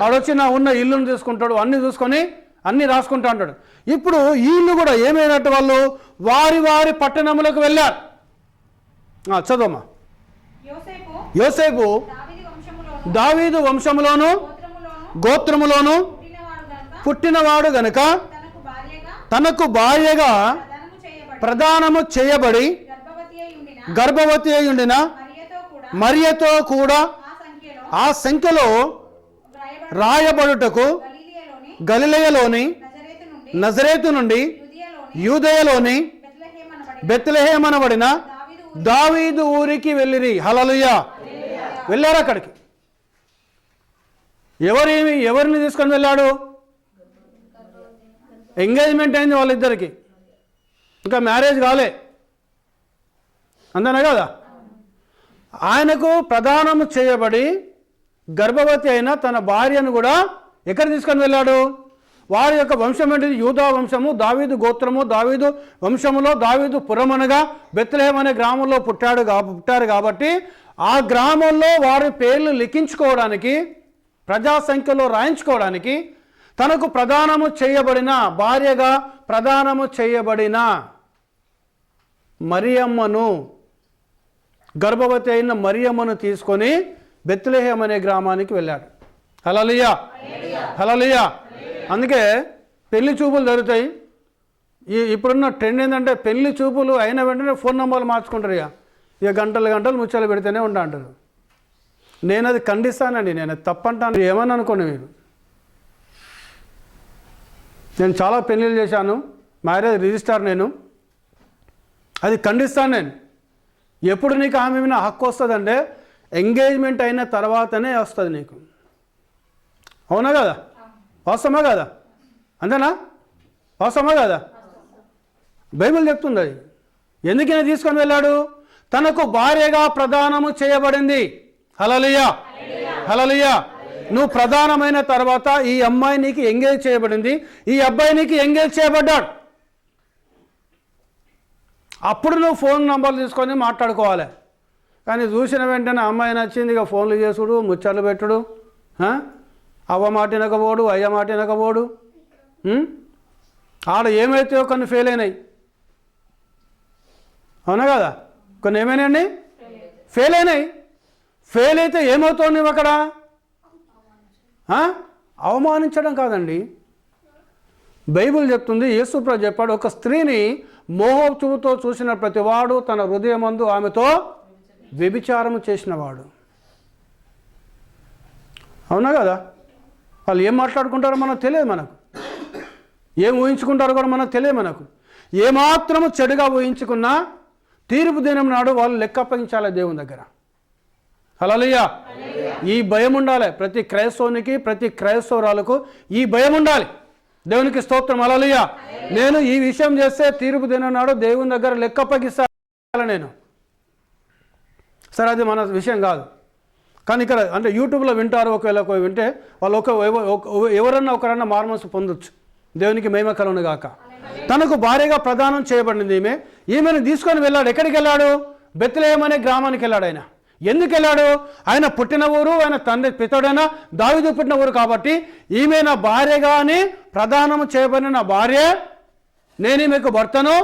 ఆడొచ్చి నా ఉన్న ఇల్లును తీసుకుంటాడు, అన్నీ చూసుకొని అన్నీ రాసుకుంటా అంటాడు. ఇప్పుడు వీళ్ళు కూడా ఏమైనట్టు వాళ్ళు వారి వారి పట్టణములకు వెళ్ళారు. చదవమ్మా. యోసేపు దావీదు వంశములోను గోత్రములోను పుట్టినవాడు గనుక తనకు భార్యగా ప్రదానము చేయబడి గర్భవతి అయి ఉండిన మరియతో కూడా ఆ సంఖ్యలో రాయబడుటకు గలిలయలోని నజరేతు నుండి యూదయలోని బెత్లెహేము అనబడిన దావీదు ఊరికి వెళ్ళిరి. హల్లెలూయా. వెళ్ళారు అక్కడికి. ఎవరిని తీసుకొని వెళ్ళాడు? ఎంగేజ్మెంట్ అయింది వాళ్ళిద్దరికి, ఇంకా మ్యారేజ్ కాలే. అంతేనా కదా? ఆయనకు ప్రదానము చేయబడి గర్భవతి అయిన తన భార్యను కూడా ఎక్కడ తీసుకొని వెళ్ళాడు? వారి యొక్క వంశం ఏంటిది? యూదా వంశము, దావీదు గోత్రము, దావీదు వంశములో దావీదు పురమనగా బెత్లెహేము అనే గ్రామంలో పుట్టారు కాబట్టి ఆ గ్రామంలో వారి పేర్లు లిఖించుకోవడానికి, ప్రజా సంఖ్యలో రాయించుకోవడానికి తనకు ప్రదానము చేయబడిన భార్యగా ప్రదానము చేయబడిన మరియమ్మను, గర్భవతి అయిన మరియమ్మను తీసుకొని బెత్లెహేము అనే గ్రామానికి వెళ్ళాడు. హల్లెలూయా, హల్లెలూయా. అందుకే పెళ్లి చూపులు జరుగుతాయి. ఇప్పుడున్న ట్రెండ్ ఏంటంటే పెళ్లి చూపులు అయిన వెంటనే ఫోన్ నెంబర్లు మార్చుకుంటారు. ఇక గంటలు ముచ్చలు పెడితేనే ఉంటా అంటారు. నేను అది ఖండిస్తానండి, నేను అది తప్పంటాను. ఏమని అనుకోండి మీరు. నేను చాలా పెళ్ళిళ్ళు చేశాను, మ్యారేజ్ రిజిస్టార్. నేను అది ఖండిస్తాను. నేను ఎప్పుడు నీకు ఆమె మీద హక్కు వస్తుందంటే ఎంగేజ్మెంట్ అయిన తర్వాతనే వస్తుంది నీకు. అవునా కదా? వాస్తవమా కదా? అంతేనా? వాస్తవమా కదా? బైబిల్ చెప్తుంది అది. ఎందుకని తీసుకొని వెళ్ళాడు? తనకు భార్యగా ప్రదానము చేయబడింది. హల్లెలూయా, హల్లెలూయా. నువ్వు ప్రధానమైన తర్వాత ఈ అమ్మాయి నీకు ఎంగేజ్ చేయబడింది, ఈ అబ్బాయి నీకు ఎంగేజ్ చేయబడ్డాడు. అప్పుడు నువ్వు ఫోన్ నంబర్లు తీసుకొని మాట్లాడుకోవాలి. కానీ చూసిన వెంటనే అమ్మాయి నచ్చింది, ఇక ఫోన్లు చేసుడు, ముచ్చట్లు పెట్టుడు, అవ్వ మాట వినకపోడు, అయ్య మాట వినకపోడు. ఆడ ఏమైతే కొన్ని ఫెయిల్ అయినాయి. అవునా కదా? కొన్ని ఏమైనాయండి? ఫెయిల్ అయినాయి. ఫెయిల్ అయితే ఏమవుతావు నువ్వు అక్కడ? అవమానించడం కాదండి. బైబిల్ చెప్తుంది, యేసుప్రభు చెప్పాడు, ఒక స్త్రీని మోహచూపుతో చూసిన ప్రతివాడు తన హృదయమందు ఆమెతో వ్యభిచారము చేసినవాడు. అవునా కదా? వాళ్ళు ఏం మాట్లాడుకుంటారో మనకు తెలియదు, మనకు ఏం ఊహించుకుంటారో కూడా మనకు తెలియదు. మనకు ఏమాత్రము చెడుగా ఊహించుకున్నా తీర్పు దినం నాడు వాళ్ళు లెక్క అప్పగించాలి దేవుని దగ్గర. హల్లెలూయా. ఈ భయం ఉండాలి ప్రతి క్రైస్తవునికి, ప్రతి క్రైస్తవురాలకు ఈ భయం ఉండాలి. దేవునికి స్తోత్రం, హల్లెలూయా. నేను ఈ విషయం చేస్తే తీర్పు దినం నాడు దేవుని దగ్గర లెక్క అప్పగిస్తాను నేను. సరే, అది మన విషయం కాదు. కానీ ఇక్కడ అంటే యూట్యూబ్లో వింటారు, ఒకవేళ వింటే వాళ్ళు ఎవరన్నా ఒకరన్నా మారుమనసు పొందొచ్చు. దేవునికి మహిమ కలుగును గాక. తనకు భార్యగా ప్రదానం చేయబడింది ఈమెను తీసుకొని వెళ్ళాడు. ఎక్కడికి వెళ్ళాడు? బెత్లెహేము అనే గ్రామానికి వెళ్ళాడు. ఆయన ఎందుకు వెళ్ళాడు? ఆయన పుట్టిన ఊరు, ఆయన తండ్రి పితడైన దావీదు పుట్టిన ఊరు కాబట్టి ఈమె నా భార్యగాని ప్రదానము చేయబడిన భార్య, నేను మీకు భర్తను,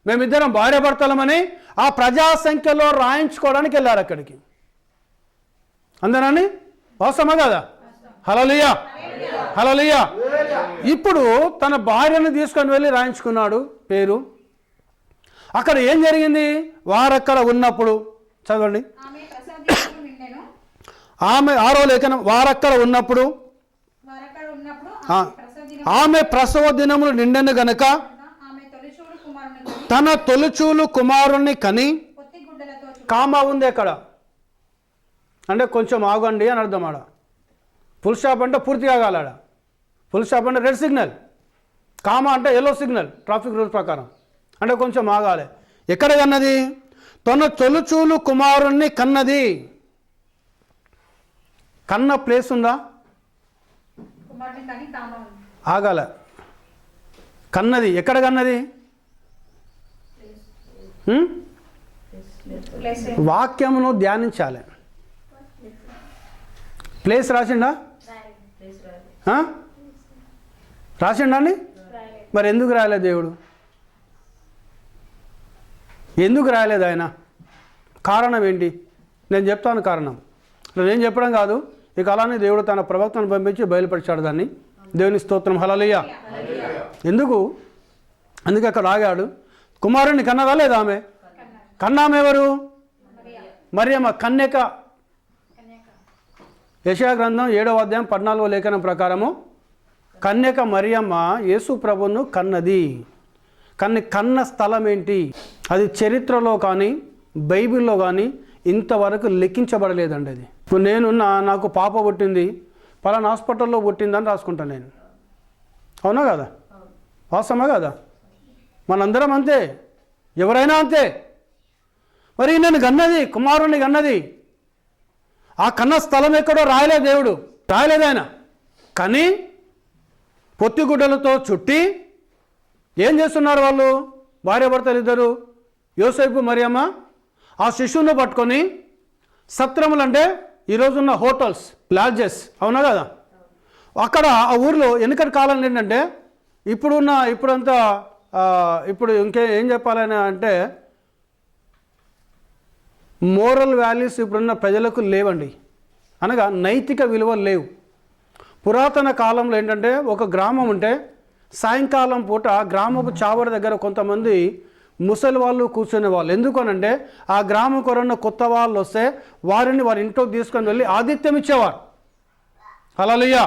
మేమిద్దరం భార్య భర్తలమని ఆ ప్రజా సంఖ్యలో రాయించుకోవడానికి వెళ్ళారు అక్కడికి. అందరాని వాస్తవమా కదా? హల్లెలూయా, హల్లెలూయా. ఇప్పుడు తన భార్యను తీసుకొని వెళ్ళి రాయించుకున్నాడు పేరు. అక్కడ ఏం జరిగింది? వారక్కడ ఉన్నప్పుడు చదవండి. ఆమె 6వ లేఖనం, వారక్కడ ఉన్నప్పుడు ఆమె ప్రసవ దినములు నిండెను గనుక తన తొలిచూలు కుమారుణ్ణి కని, కామా ఉంది అక్కడ. అంటే కొంచెం ఆగండి అని అర్థం ఆడ. ఫుల్ స్టాప్ అంటే పూర్తిగా కాలాడ. ఫుల్ స్టాప్ అంటే రెడ్ సిగ్నల్, కామా అంటే ఎల్లో సిగ్నల్ ట్రాఫిక్ రూల్స్ ప్రకారం, అంటే కొంచెం ఆగాలి. ఎక్కడ కన్నది? తన తొలుచూలు కుమారుణ్ణి కన్నది. కన్న ప్లేస్ ఉందా? ఆగాల. కన్నది ఎక్కడ కన్నది? వాక్యమును ధ్యానించాలి. ప్లేస్ రాసిండా? రాసిండా అండి? మరి ఎందుకు రాయలేదు దేవుడు? ఎందుకు రాయలేదు ఆయన? కారణం ఏంటి? నేను చెప్తాను కారణం. నేను చెప్పడం కాదు, ఇక అలానే దేవుడు తన ప్రవక్తను పంపించి బయలుపరిచాడు దాన్ని. దేవుని స్తోత్రం, హల్లెలూయా. ఎందుకు? అందుకే అక్కడ ఆగాడు. కుమారుణ్ణి కన్నదా లేదా ఆమె? కన్నామె ఎవరు? మరియమ్మ, కన్యక. యెషయా గ్రంథం 7వ అధ్యాయం 14వ లేఖనం ప్రకారము కన్యక మరియమ్మ యేసు ప్రభువును కన్నది. కానీ కన్న స్థలం ఏంటి? అది చరిత్రలో కానీ బైబిల్లో కానీ ఇంతవరకు లెక్కించబడలేదండి. అది ఇప్పుడు నేనున్నా, నాకు పాప పుట్టింది, పలానా హాస్పిటల్లో పుట్టిందని రాసుకుంటాను నేను. అవునా కదా? వాస్తవమా కదా? మనందరం అంతే, ఎవరైనా అంతే. మరి నేను కన్నది, కుమారుణ్ణి కన్నది, ఆ కన్న స్థలం ఎక్కడో రాయలేదు దేవుడు, రాయలేదు ఆయన. కానీ పొత్తిగుడ్డలతో చుట్టి ఏం చేస్తున్నారు వాళ్ళు? భార్యాభర్తలు ఇద్దరు, యోసేపు మరియమ్మ, ఆ శిశువును పట్టుకొని సత్రములు అంటే ఈరోజున్న హోటల్స్, లాడ్జెస్, అవునా కదా? అక్కడ ఆ ఊరిలో వెనుకటి కాలం ఏంటంటే ఇప్పుడంతా ఇప్పుడు ఏం చెప్పాలని అంటే మోరల్ వాల్యూస్ ఇప్పుడున్న ప్రజలకు లేవండి, అనగా నైతిక విలువలు లేవు. పురాతన కాలంలో ఏంటంటే ఒక గ్రామం ఉంటే సాయంకాలం పూట గ్రామపు చావడి దగ్గర కొంతమంది ముసలి వాళ్ళు కూర్చునే వాళ్ళు. ఎందుకనంటే ఆ గ్రామం కొరన్న కొత్త వాళ్ళు వస్తే వారిని వారి ఇంట్లోకి తీసుకొని వెళ్ళి ఆతిథ్యం ఇచ్చేవారు. హల్లెలూయా,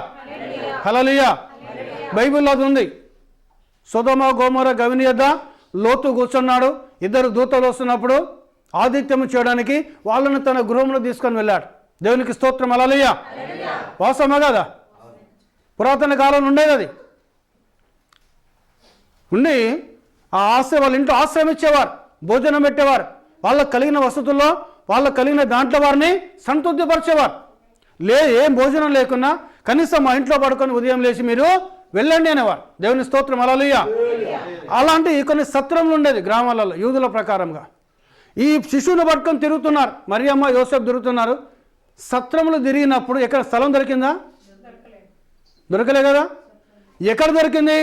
హల్లెలూయా. బైబిల్లో అది ఉంది. సొదొమ గొమొర్రా గవిని యొద్ద లోతు కూర్చున్నాడు. ఇద్దరు దూతలు వస్తున్నప్పుడు ఆతిథ్యం చేయడానికి వాళ్ళను తన గృహంలో తీసుకొని వెళ్ళాడు. దేవునికి స్తోత్రం, హల్లెలూయా. వాస్తవమా కదా? పురాతన కాలంలో ఉండేది అది. ఉండి ఆ వాళ్ళ ఇంట్లో ఆశ్రయం ఇచ్చేవారు, భోజనం పెట్టేవారు, వాళ్ళకు కలిగిన వసతుల్లో వాళ్ళకు కలిగిన దాంట్లో వారిని సంతృప్తిపరిచేవారు. ఏం భోజనం లేకున్నా కనీసం మా ఇంట్లో పడుకొని ఉదయం లేచి మీరు వెళ్ళండి అనేవారు. దేవుని స్తోత్రం, హల్లెలూయా. అలాంటి కొన్ని సత్రములు ఉండేది గ్రామాలలో యూదుల ప్రకారంగా. ఈ శిశువును పట్టుకొని తిరుగుతున్నారు, మరియమ్మ యోసేపు తిరుగుతున్నారు. సత్రములు తిరిగినప్పుడు ఎక్కడ స్థలం దొరికిందా? దొరకలే కదా. ఎక్కడ దొరికింది?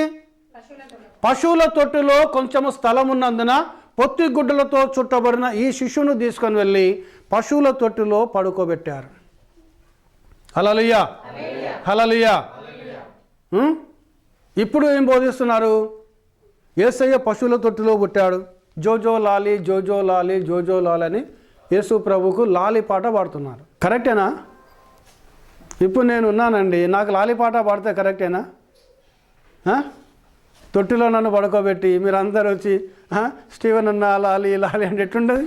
పశువుల తొట్టిలో కొంచెము స్థలం ఉన్నందున పొత్తి గుడ్డలతో చుట్టబడిన ఈ శిశువును తీసుకొని వెళ్ళి పశువుల తొట్టిలో పడుకోబెట్టారు. హల్లెలూయా, హల్లెలూయా. ఇప్పుడు ఏం బోధిస్తున్నారు? యేసయ్య పశువుల తొట్టిలో పుట్టాడు, జోజో లాలి జోజో లాలి జోజో లాలి అని యేసు ప్రభుకు లాలి పాట పాడుతున్నారు. కరెక్టేనా? ఇప్పుడు నేను ఉన్నానండి, నాకు లాలి పాట పాడితే కరెక్టేనా? తొట్టిలో నన్ను పడుకోబెట్టి మీరు అందరు వచ్చి స్టీవెన్ అన్న లాలి లాలి అంటే ఎట్లుంటుంది?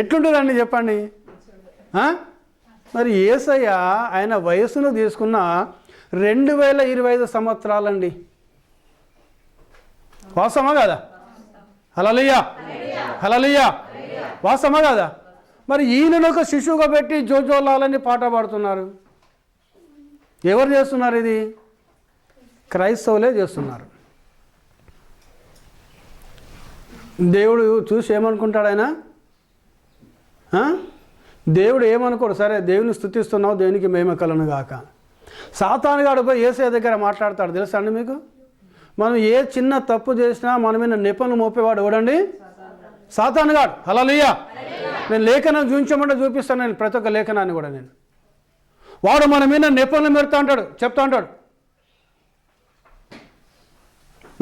ఎట్లుంటుందండి చెప్పండి? మరి యేసయ్య ఆయన వయస్సును తీసుకున్న 2025 సంవత్సరాలండి. వాస్తవమా కదా? హల్లెలూయా, హల్లెలూయా. వాస్తవమా కదా? మరి ఈయనను ఒక శిశువుగా పెట్టి జోజోలాలని పాట పాడుతున్నారు. ఎవరు చేస్తున్నారు ఇది? క్రైస్తవులే చేస్తున్నారు. దేవుడు చూసి ఏమనుకుంటాడు ఆయన? దేవుడు ఏమనుకోడు. సరే, దేవుని స్తుతిస్తున్నావు, దేవునికి మహిమ కలుగును గాక. సాతానుగాడు పోయి యేసయ్య దగ్గర మాట్లాడతాడు. తెలుసా అండి మీకు? మనం ఏ చిన్న తప్పు చేసినా మన మీద నెపములు మోపేవాడు ఎవడండి? సాతానుగాడు. హల్లెలూయా. నేను లేఖనం చూపించమంటే చూపిస్తాను, నేను ప్రతి ఒక్క లేఖనాన్ని కూడా. వాడు మన మీద నెపములు మెరుతూ ఉంటాడు, చెప్తా ఉంటాడు.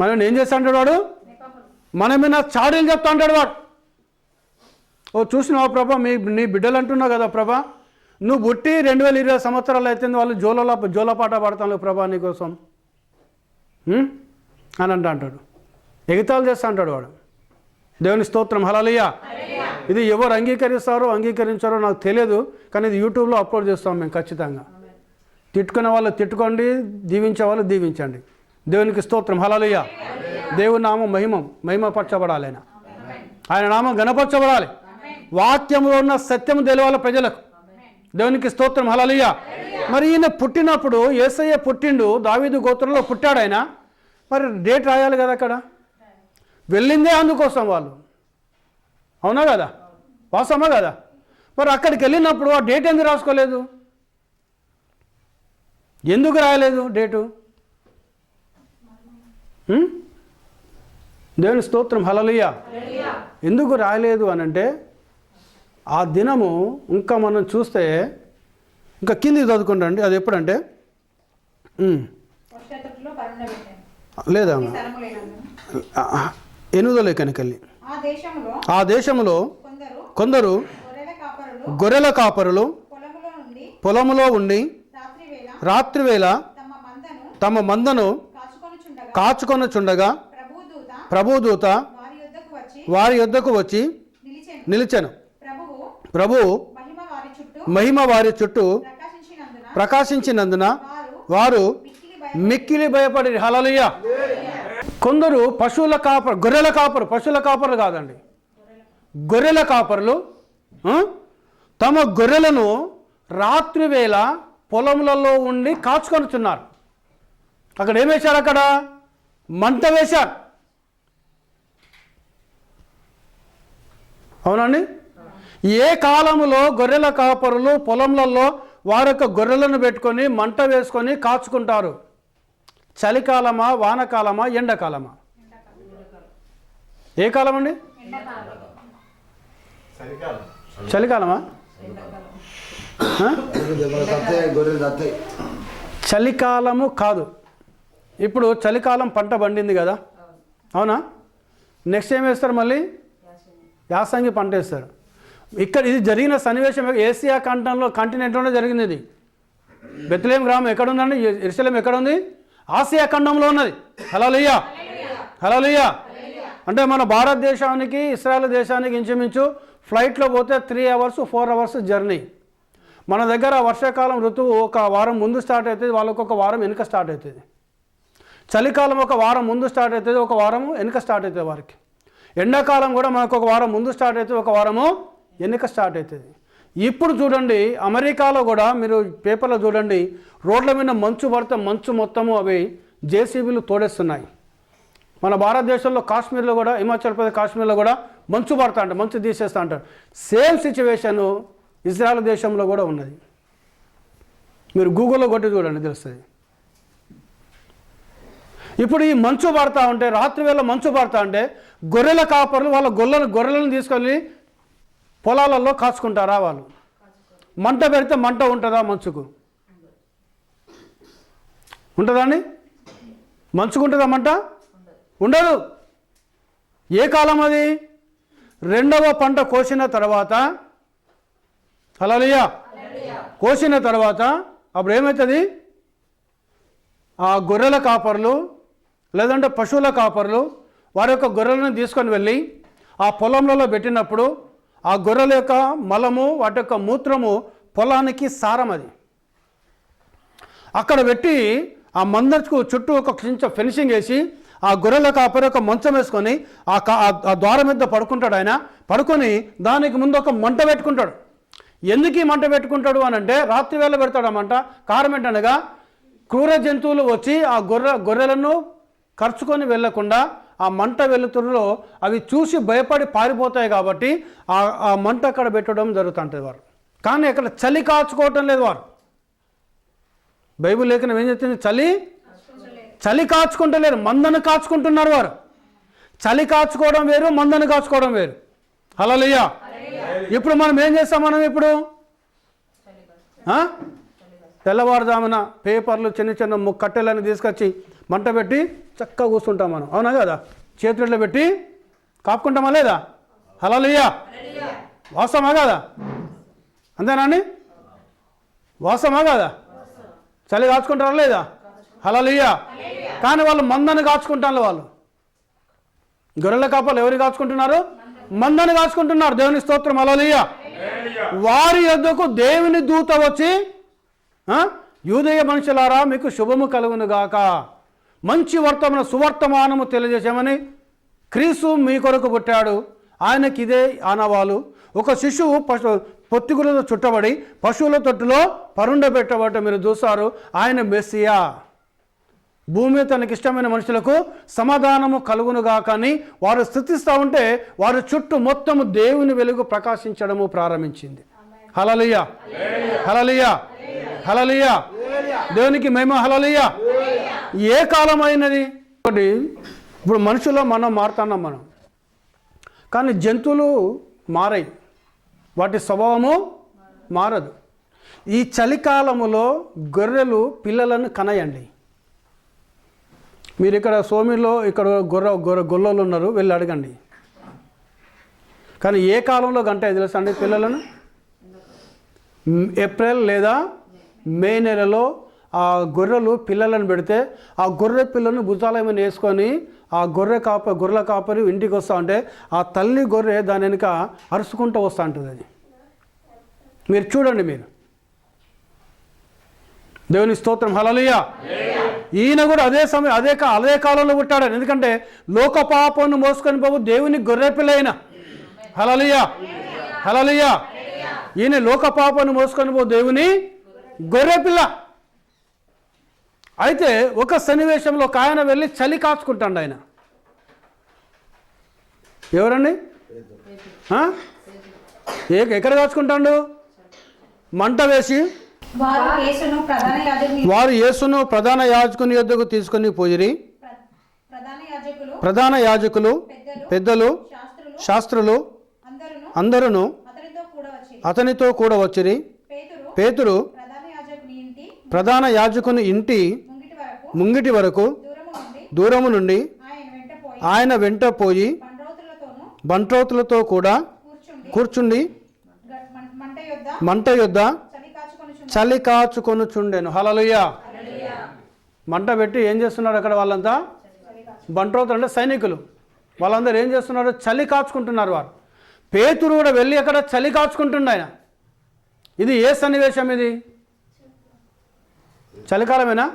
మనం ఏం చేస్తా అంటాడు వాడు? మన మీద చాడీలు చెప్తా ఉంటాడు వాడు. ఓ చూసినావా ప్రభా, నీ బిడ్డలు అంటున్నావు కదా ప్రభా, నువ్వు పుట్టి 2020 సంవత్సరాలు అవుతుంది, వాళ్ళు జోలపాట పాడతాను ప్రభా నీకోసం అని అంటాడు. ఎగతాళి చేస్తా అంటాడు వాడు. దేవుని స్తోత్రం, హల్లెలూయా. ఇది ఎవరు అంగీకరిస్తారో అంగీకరించారో నాకు తెలియదు, కానీ ఇది యూట్యూబ్లో అప్లోడ్ చేస్తాం మేము ఖచ్చితంగా. తిట్టుకునే వాళ్ళు తిట్టుకోండి, దీవించే వాళ్ళు దీవించండి. దేవునికి స్తోత్రం. హల్లెలూయా. దేవుని నామం మహిమపరచబడాలి, ఆయన నామం గణపరచబడాలి. వాక్యంలో ఉన్న సత్యం తెలియాలి ప్రజలకు. దేవునికి స్తోత్రం. హల్లెలూయా. మరి ఈయన పుట్టినప్పుడు, యేసయ్య పుట్టిండు, దావీదు గోత్రంలో పుట్టాడు ఆయన. మరి డేట్ రాయాలి కదా అక్కడ. వెళ్ళిందే అందుకోసం వాళ్ళు, అవునా కదా, వాస్తవమా కదా. మరి అక్కడికి వెళ్ళినప్పుడు ఆ డేట్ ఎందుకు రాసుకోలేదు, ఎందుకు రాయలేదు డేటు? దేవుని స్తోత్రం. హల్లెలూయా. ఎందుకు రాయలేదు అని అంటే, ఆ దినము ఇంకా మనం చూస్తే ఇంకా కిందికి చదువుకుంటాండి. అది ఎప్పుడంటే లేదా 8వ లేఖనికి వెళ్ళి, ఆ దేశంలో కొందరు గొర్రెల కాపరులు పొలములో ఉండి రాత్రివేళ తమ మందను కాచుకొనుచుండగా ప్రభుదూత వారి యొద్దకు వచ్చి నిలిచెను. ప్రభువు మహిమ వారి చుట్టూ ప్రకాశించినందున వారు మిక్కిలి భయపడి. హల్లెలూయా. కొందరు పశువుల కాపరు, గొర్రెల కాపరు, పశువుల కాపరులు కాదండి, గొర్రెల కాపరులు తమ గొర్రెలను రాత్రివేళ పొలములలో ఉండి కాచుకొనుచున్నారు. అక్కడ ఏం వేశారు? అక్కడ మంట వేశారు. అవునండి. ఏ కాలంలో గొర్రెల కాపరులు పొలంలలో వారి యొక్క గొర్రెలను పెట్టుకొని మంట వేసుకొని కాచుకుంటారు? చలికాలమా, వానకాలమా, ఎండాకాలమా? ఏ కాలం అండి? చలికాలమా? చలికాలము కాదు. ఇప్పుడు చలికాలం పంట పండింది కదా, అవునా? నెక్స్ట్ ఏం వేస్తారు? మళ్ళీ యాసంగి పంట వేస్తారు. ఇక్కడ ఇది జరిగిన సన్నివేశం ఏసియా కాంటినెంట్లోనే జరిగింది. ఇది బెత్లెహేం గ్రామం ఎక్కడుందండి? యెరూషలేం ఎక్కడుంది? ఆసియా ఖండంలో ఉన్నది. హల్లెలూయా. హల్లెలూయా. అంటే మన భారతదేశానికి ఇస్రాయేల్ దేశానికి ఇంచుమించు ఫ్లైట్లో పోతే 3 hours 4 hours జర్నీ. మన దగ్గర వర్షాకాలం ఋతువు ఒక వారం ముందు స్టార్ట్ అవుతుంది, వాళ్ళకు ఒక వారం వెనుక స్టార్ట్ అవుతుంది. చలికాలం ఒక వారం ముందు స్టార్ట్ అవుతుంది, ఒక వారం వెనుక స్టార్ట్ అవుతుంది వారికి. ఎండాకాలం కూడా మనకు ఒక వారం ముందు స్టార్ట్ అవుతుంది, ఒక వారము వెనుక స్టార్ట్ అవుతుంది. ఇప్పుడు చూడండి, అమెరికాలో కూడా మీరు పేపర్లో చూడండి, రోడ్ల మీద మంచు పడితే మంచు మొత్తము అవి జేసీబీలు తోడేస్తున్నాయి. మన భారతదేశంలో కాశ్మీర్లో కూడా, హిమాచల్ ప్రదేశ్ కాశ్మీర్లో కూడా మంచు పడతా అంటారు, మంచు తీసేస్తా అంటారు. సేమ్ సిచ్యువేషను ఇజ్రాయెల్ దేశంలో కూడా ఉన్నది. మీరు గూగుల్లో కొట్టి చూడండి, తెలుస్తుంది. ఇప్పుడు ఈ మంచు పడతా ఉంటే, రాత్రివేళ మంచు పడతా ఉంటే గొర్రెల కాపరులు వాళ్ళ గొర్రెలను తీసుకొని పొలాలలో కాచుకుంటారా? వాళ్ళు మంట పెడితే మంట ఉంటుందా? మంచుకు ఉంటుందండి? మంచుకుంటుందా మంట? ఉండదు. ఏ కాలం అది? 2వ పంట కోసిన తర్వాత, హల్లెలూయా, కోసిన తర్వాత అప్పుడు ఏమవుతుంది? ఆ గొర్రెల కాపర్లు లేదంటే పశువుల కాపర్లు వారి యొక్క గొర్రెలను తీసుకొని వెళ్ళి ఆ పొలంలో పెట్టినప్పుడు ఆ గొర్రెల యొక్క మలము, వాటి యొక్క మూత్రము పొలానికి సారం. అది అక్కడ పెట్టి ఆ మందకు చుట్టూ ఒక కొంచెం ఫెన్సింగ్ వేసి ఆ గొర్రెల కాపరి ఒక మంచం వేసుకొని ఆ ద్వారం మీద పడుకుంటాడు. ఆయన పడుకొని దానికి ముందు ఒక మంట పెట్టుకుంటాడు. ఎందుకు ఈ మంట పెట్టుకుంటాడు అని అంటే, రాత్రి వేళ పెడతాడు ఆ మంట. కారణం ఏంటనగా క్రూర జంతువులు వచ్చి ఆ గొర్రెలను ఖర్చుకొని వెళ్లకుండా ఆ మంట వెలుతురులో అవి చూసి భయపడి పారిపోతాయి. కాబట్టి ఆ మంట అక్కడ పెట్టడం జరుగుతుంటుంది వారు. కానీ అక్కడ చలి కాచుకోవటం లేదు వారు. బైబిల్ లేఖనం ఏం చెప్తుంది? చలి కాచుకుంటలేరు, మందను కాచుకుంటున్నారు వారు. చలి కాచుకోవడం వేరు, మందను కాచుకోవడం వేరు. హల్లెలూయా. ఇప్పుడు మనం ఏం చేస్తాం? మనం ఇప్పుడు తెల్లవారుజామున పేపర్లు చిన్న చిన్న కట్టెలను తీసుకొచ్చి మంట పెట్టి చక్కగా కూర్చుంటాం మనం, అవునా కదా? చేతుల్లో పెట్టి కాపుకుంటామా లేదా? హల్లెలూయా. వాస్తవమా కదా? అంతేనా అండి? వాస్తవమా కదా? చలి కాచుకుంటారా లేదా? హల్లెలూయా. కానీ వాళ్ళు మందను కాచుకుంటారు. వాళ్ళు గొర్రెల కాపర్లు ఎవరు కాచుకుంటున్నారు? మందను కాచుకుంటున్నారు. దేవుని స్తోత్రం, హల్లెలూయా. వారి యొద్దకు దేవుని దూత వచ్చి, యూదయ మనుషులారా మీకు శుభము కలుగును గాక, మంచి సువర్తమానము తెలియజేసామని, క్రీస్తు మీ కొరకు పుట్టాడు, ఆయనకి ఇదే ఆనవాలు, ఒక శిశువు పొత్తిగులతో చుట్టబడి పశువుల తొట్టులో పరుండబెట్టబట్ట మీరు చూస్తారు, ఆయన మెస్సియా, భూమి తనకి ఇష్టమైన మనుషులకు సమాధానము కలుగునుగా. కానీ వారు స్తుతిస్తూ ఉంటే వారి చుట్టూ మొత్తము దేవుని వెలుగు ప్రకాశించడము ప్రారంభించింది. హల్లెలూయా, హల్లెలూయా, హల్లెలూయా. దేవునికి మహిమ, హల్లెలూయా. ఏ కాలమైనది? ఇప్పుడు మనుషుల్లో మనం మారుతున్నాం మనం, కానీ జంతువులు మారాయి, వాటి స్వభావము మారదు. ఈ చలికాలములో గొర్రెలు పిల్లలను కనయండి. మీరు ఇక్కడ సోమిలో ఇక్కడ గొర్రెలు ఉన్నారు, వెళ్ళి అడగండి. కానీ ఏ కాలంలో గంట తెలుసా అండి పిల్లలను? ఏప్రిల్ లేదా మే నెలలో ఆ గొర్రెలు పిల్లలను పెడితే ఆ గొర్రె పిల్లను భుజాలయమని వేసుకొని ఆ గొర్రెల కాపరి ఇంటికి వస్తూ ఉంటే ఆ తల్లి గొర్రె దాని వెనుక అరుచుకుంటూ వస్తూ ఉంటుంది. అది మీరు చూడండి. మీరు దేవుని స్తోత్రం, హల్లెలూయా. ఈయన కూడా అదే కాలంలో పుట్టాడు. ఎందుకంటే లోక పాపను మోసుకొని పోవు దేవుని గొర్రె పిల్ల అయిన, హల్లెలూయా, హల్లెలూయా. ఈయన లోక పాపను మోసుకొని పోవు దేవుని గొర్రె పిల్ల. అయితే ఒక సన్నివేశంలో ఒక ఆయన వెళ్ళి చలి కాచుకుంటాడు. ఆయన ఎవరండి? ఎక్కడ కాచుకుంటాడు? మంట వేసి వారు యేసును ప్రధాన యాజకుని యొద్దకు తీసుకొని పోయిరి. ప్రధాన యాజకులు, పెద్దలు, శాస్త్రులు అందరూ అతనితో కూడా వచ్చిరి. పేతురు ప్రధాన యాజకుని ఇంటి ముంగిటి వరకు దూరము నుండి ఆయన వెంట పోయి బంట్రోతులతో కూడా కూర్చుండి మంట యొద్ద చలి కాచుకొనుచుండెను. హల్లెలూయా. మంట పెట్టి ఏం చేస్తున్నారు అక్కడ? వాళ్ళంతా బంట్రోతులు అంటే సైనికులు, వాళ్ళందరూ ఏం చేస్తున్నారు? చలి కాచుకుంటున్నారు. వారు పేతురు కూడా వెళ్ళి అక్కడ చలి కాచుకుంటుండ ఆయన. ఇది ఏ సన్నివేశం? ఇది చలికాలమేనా?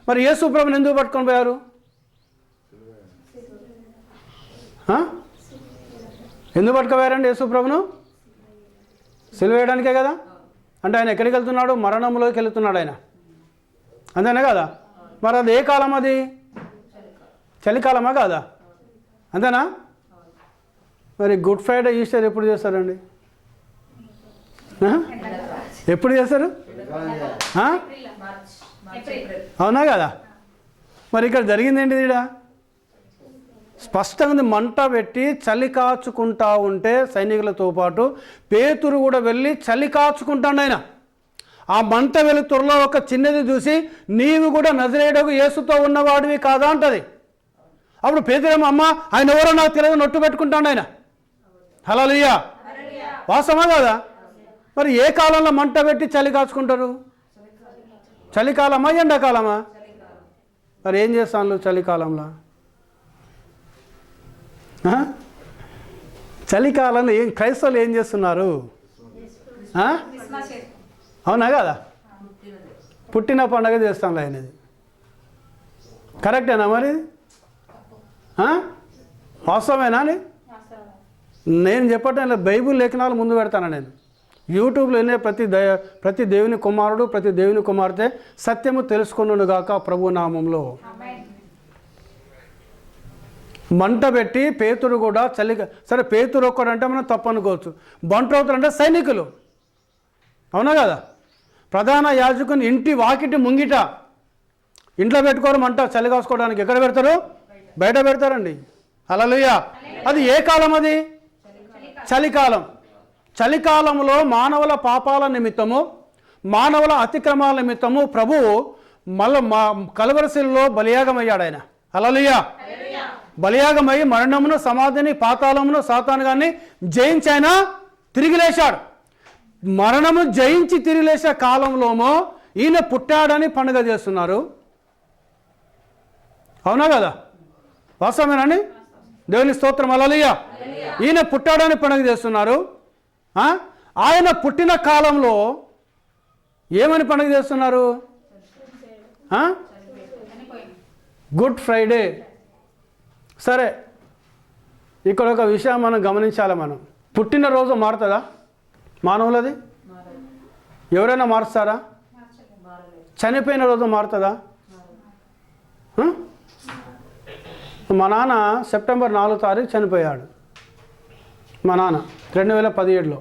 మరి యేసు ప్రభువుని ఎందుకు పట్టుకొని పోయారు? ఎందుకు పట్టుకుపోయారండి యేసు ప్రభువును? సిలువ వేయడానికే కదా. అంటే ఆయన ఎక్కడికి వెళ్తున్నాడు? మరణంలోకి వెళ్తున్నాడు ఆయన, అంతేనా కదా? మరి అది ఏ కాలం? అది చలికాలమా కాదా? అంతేనా? మరి గుడ్ ఫ్రైడే, ఈస్టర్ ఎప్పుడు చేస్తారండి? ఎప్పుడు చేస్తారు? అవునా కదా? మరి ఇక్కడ జరిగింది ఏంటిది? ఇక్కడ స్పష్టంగా మంట పెట్టి చలి కాచుకుంటా ఉంటే సైనికులతో పాటు పేతురు కూడా వెళ్ళి చలి కాచుకుంటాడు ఆయన. ఆ మంట వెలుతురులో ఒక చిన్నది చూసి, నీవు కూడా నజరేయుడగు యేసుతో ఉన్నవాడివి కాదా అంటది. అప్పుడు పేతురేమో, అమ్మ ఆయన ఎవరో నాకు తెలియదు, నొట్టు పెట్టుకుంటాడు ఆయన. హల్లెలూయా. వాస్తవమా కదా? మరి ఏ కాలంలో మంట పెట్టి చలి కాచుకుంటారు? చలికాలమా ఎండాకాలమా? మరి ఏం చేస్తాను చలికాలంలో? చలికాలంలో క్రైస్తవులు ఏం చేస్తున్నారు? అవునా కదా? పుట్టిన పండగ చేస్తాంలే అనేది. కరెక్టేనా మరి? వాస్తవమేనా అని నేను చెప్పటం, బైబిల్ లేఖనాలు ముందు పెడతాను నేను. యూట్యూబ్లో వినే ప్రతి దేవుని కుమారుడు, ప్రతి దేవుని కుమార్తె సత్యము తెలుసుకొనును గాక ప్రభు నామంలో. మంట పెట్టి పేతురు కూడా సరే పేతురు ఒక్కడంటే మనం తప్పు అనుకోవచ్చు. బంట్రోతులు అంటే సైనికులు, అవునా కదా? ప్రధాన యాజకుని ఇంటి వాకిటి ముంగిట, ఇంట్లో పెట్టుకోరు మంట చలి కాసుకోవడానికి. ఎక్కడ పెడతారు? బయట పెడతారండి. హల్లెలూయా. అది ఏ కాలం? అది చలికాలం. చలికాలంలో మానవుల పాపాల నిమిత్తము, మానవుల అతిక్రమాల నిమిత్తము ప్రభువు కలువరిశిలలో బలియాగమయ్యాడు ఆయన. హల్లెలూయా. బలియాగమై మరణమును, సమాధిని, పాతాళమును, సాతాను గారిని జయించి ఆయన తిరిగి లేచాడు. మరణము జయించి తిరిగి లేచే కాలంలోమో ఈయన పుట్టాడని పండుగ చేస్తున్నారు. అవునా కదా? వాస్తవమేనండి? దేవుని స్తోత్రం, హల్లెలూయా. ఈయన పుట్టాడని పండుగ చేస్తున్నారు. ఆయన పుట్టిన కాలంలో ఏమని పండుగ చేస్తున్నారు? Good Friday. సరే, ఇక్కడ ఒక విషయం మనం గమనించాలి. మనం పుట్టినరోజు మారుతుందా మానవులది? ఎవరైనా మారుస్తారా? చనిపోయిన రోజు మారుతుందా? మా నాన్న సెప్టెంబర్ 4వ తారీఖు చనిపోయాడు. మా నాన్న 2017లో.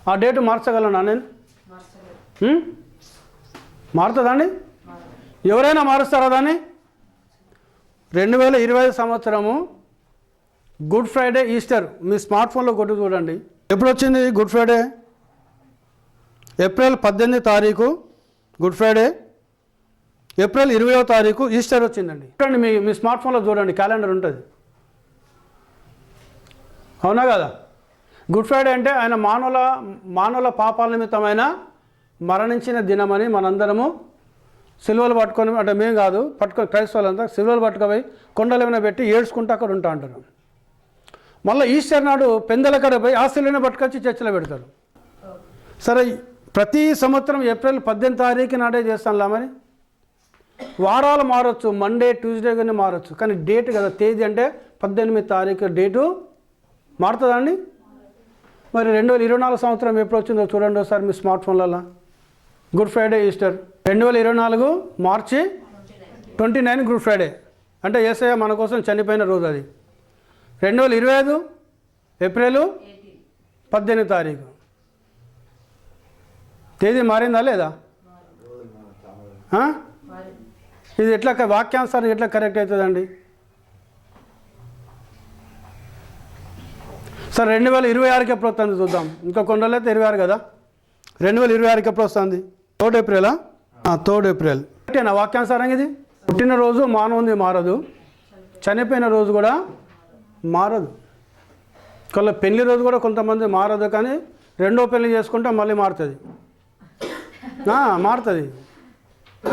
ఆ డేటు మార్చగలనా నేను? మారుతుందా అండి? ఎవరైనా మారుస్తారా దాన్ని? 2020 సంవత్సరము గుడ్ ఫ్రైడే, ఈస్టర్ మీ స్మార్ట్ ఫోన్లో కొట్టి చూడండి. ఎప్పుడు వచ్చింది గుడ్ ఫ్రైడే? ఏప్రిల్ 18వ తారీఖు గుడ్ ఫ్రైడే, ఏప్రిల్ 20వ తారీఖు ఈస్టర్ వచ్చిందండి. చూడండి, మీ స్మార్ట్ ఫోన్లో చూడండి, క్యాలెండర్ ఉంటుంది. అవునా కదా? గుడ్ ఫ్రైడే అంటే ఆయన మానవుల పాపాల నిమిత్తమైన మరణించిన దినమని మనందరము సిలువలు పట్టుకొని, అంటే మేము కాదు, క్రైస్తవులంతా సిలువలు పట్టుకుపోయి కొండలు ఏమైనా పెట్టి ఏడ్చుకుంటూ అక్కడ ఉంటా అంటారు. మళ్ళీ ఈస్టర్ నాడు పెందల కడ పోయి ఆ సిలువని పట్టుకొచ్చి చర్చిలో పెడతారు. సరే, ప్రతి సంవత్సరం ఏప్రిల్ 18వ తారీఖు నాడే చేస్తాంలా. మరి వారాలు మారచ్చు, మండే ట్యూస్డే కానీ మారచ్చు, కానీ డేట్ కదా, తేదీ అంటే 18వ తారీఖు డేటు మారుతుందా అండి? మరి 2024 సంవత్సరం ఎప్పుడు వచ్చిందో చూడండి ఒకసారి మీ స్మార్ట్ ఫోన్లలో. గుడ్ ఫ్రైడే, ఈస్టర్ 2024 మార్చి 29 గుడ్ ఫ్రైడే, అంటే యేసయ్య మన కోసం చనిపోయిన రోజు అది. 2025 ఏప్రిల్ 18వ తారీఖు. తేదీ మారిందా లేదా? ఇది ఎట్లా వాక్యానుసారం ఎట్లా కరెక్ట్ అవుతుందండి? సార్ 2026కి ఎప్పుడు వస్తుంది చూద్దాం. ఇంకా కొన్ని రోజులు అయితే 26 కదా. 2026కి ఎప్పుడు వస్తుంది? 3 ఏప్రిలా? 3 ఏప్రిల్. నా వాక్యానుసారం ఇది. పుట్టినరోజు మానవుంది మారదు, చనిపోయిన రోజు కూడా మారదు. పెళ్లి రోజు కూడా కొంతమంది మారదు, కానీ రెండో పెళ్లి చేసుకుంటే మళ్ళీ మారుతుంది. మారుతుంది.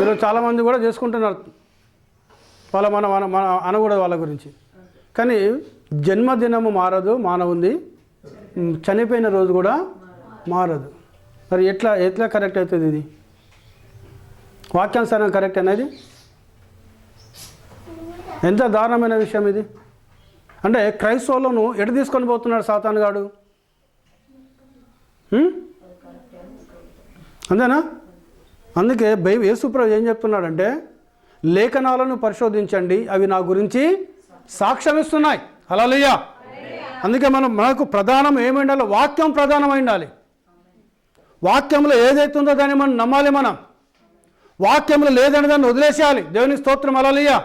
ఈరోజు చాలామంది కూడా చేసుకుంటున్నారు మన అనకూడదు వాళ్ళ గురించి. కానీ జన్మదినము మారదు మానవుంది, చనిపోయిన రోజు కూడా మారదు. మరి ఎట్లా కరెక్ట్ అవుతుంది ఇది? వాక్యానుసారం కరెక్ట్ అనేది ఎంత దారుణమైన విషయం ఇది. అంటే క్రైస్తవులను ఎటు తీసుకొని పోతున్నాడు సాతాను గాడు? అంతేనా? అందుకే యేసుప్రభు ఏం చెప్తున్నాడంటే, లేఖనాలను పరిశోధించండి, అవి నా గురించి సాక్ష్యం ఇస్తున్నాయి. హల్లెలూయా. అందుకే మనకు ప్రధానం ఏమైండాలి? వాక్యం ప్రధానమై ఉండాలి. వాక్యంలో ఏదైతుందో దాన్ని మనం నమ్మాలి. మనం వాక్యంలో లేదని దాన్ని వదిలేసేయాలి. దేవుని స్తోత్రం, హల్లెలూయా.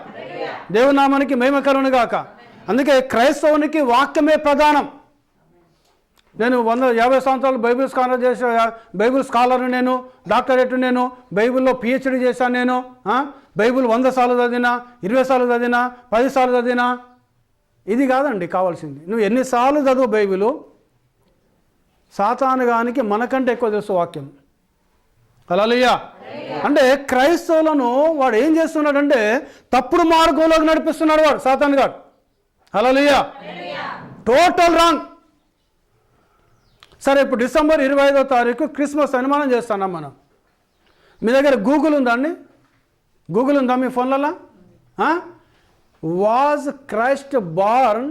దేవుని నామానికి మహిమ కలుగును గాక. అందుకే క్రైస్తవునికి వాక్యమే ప్రధానం. నేను 150 సంవత్సరాలు బైబిల్ స్కాలర్ని, నేను డాక్టరేట్, నేను బైబిల్లో PhD చేశాను. నేను బైబిల్ 100 సార్లు చదివినా, 20 సార్లు చదివినా, 10 సార్లు చదివినా. ఇది కాదండి కావాల్సింది. నువ్వు ఎన్నిసార్లు చదువు బైబిలు, సాతాను గానికి మనకంటే ఎక్కువ తెలుసు వాక్యం. హల్లెలూయా. అంటే క్రైస్తవులను వాడు ఏం చేస్తున్నాడంటే తప్పుడు మార్గంలోకి నడిపిస్తున్నాడు వాడు, సాతాను గాడు. హల్లెలూయా. Total wrong. సరే, ఇప్పుడు డిసెంబర్ 25వ తారీఖు క్రిస్మస్ అని మనం చేస్తున్నాం. మనం మీ దగ్గర గూగుల్ ఉందా అండి? గూగుల్ ఉందా మీ ఫోన్లలో? Was Christ born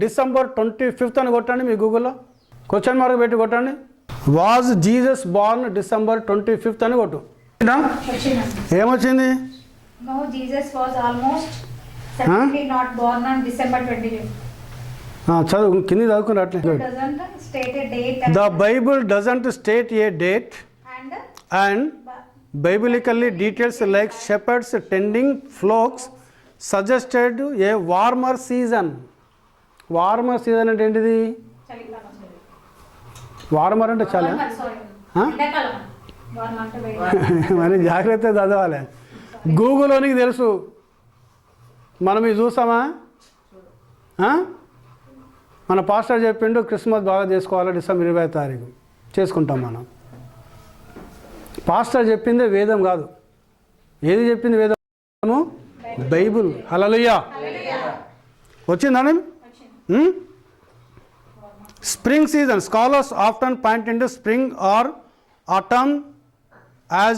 December 25th అని కొట్టండి మీ గూగుల్లో. క్వశ్చన్ మార్క్ పెట్టి కొట్టండి. Was Jesus born December 25th అని కొట్టు. ఏమొచ్చింది? No, Jesus was almost certainly not born on December 25th. చదువు కింది చదువుకుని అట్లే. The Bible doesn't state a date and biblically details like shepherds tending flocks suggested a warmer season. Warmer season అంటే ఏంటిది? Warmer అంటే చాలా మరి జాగ్రత్త చదవాలి. గూగుల్లోనికి తెలుసు, మనం ఇది చూసామా? మన పాస్టర్ చెప్పిండు క్రిస్మస్ బాగా చేసుకోవాలి, డిసెంబర్ 20వ తారీఖు చేసుకుంటాం మనం. పాస్టర్ చెప్పిందే వేదం కాదు. ఏది చెప్పింది వేదము? బైబుల్. హల్లెలూయా. వచ్చిందండి? Spring season. Scholars often point into spring or autumn as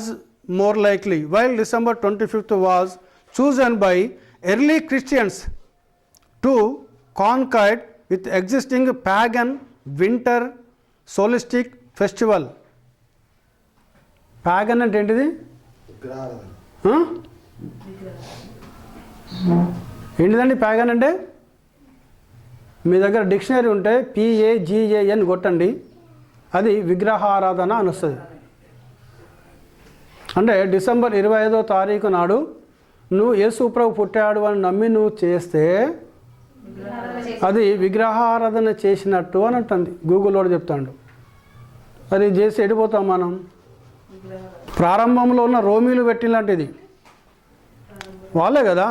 more likely, while December 25th was chosen by early Christians to coincide with existing pagan winter solstice festival. Pagan అంటే ఏంటిది? ఏంటిదండి ప్యాగన్ అంటే? మీ దగ్గర dictionary ఉంటే PAGAN కొట్టండి, అది విగ్రహారాధన అని వస్తుంది. అంటే డిసెంబర్ 25వ తారీఖు నాడు నువ్వు యేసుప్రభు పుట్టాడు అని నమ్మి నువ్వు చేస్తే అది విగ్రహారాధన చేసినట్టు అని అంటుంది. గూగుల్లో చెప్తాడు. అది చేసి ఎడిపోతాం మనం. ప్రారంభంలో ఉన్న రోమీలు పెట్టినలాంటిది వాళ్ళే కదా.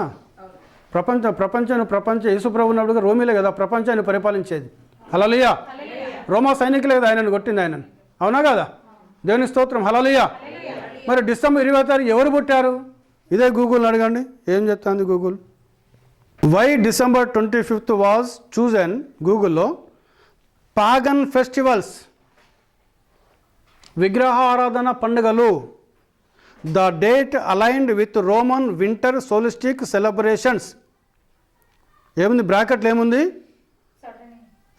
ప్రపంచ యేసుప్రభు ఉన్నప్పుడు రోమీలే కదా ప్రపంచాన్ని పరిపాలించేది. హల్లెలూయా. రోమా సైనికులే కదా ఆయనను కొట్టింది, ఆయనను. అవునా కదా? దేవుని స్తోత్రం. హల్లెలూయా. మరి డిసెంబర్ 26 ఎవరు పుట్టారు? ఇదే గూగుల్ని అడగండి, ఏం చెప్తుంది Google. Why December 25th was chosen? గూగుల్లో పాగన్ ఫెస్టివల్స్, విగ్రహారాధన పండుగలు. The date aligned with Roman winter solstice celebrations. ఏముంది బ్రాకెట్లు ఏముంది?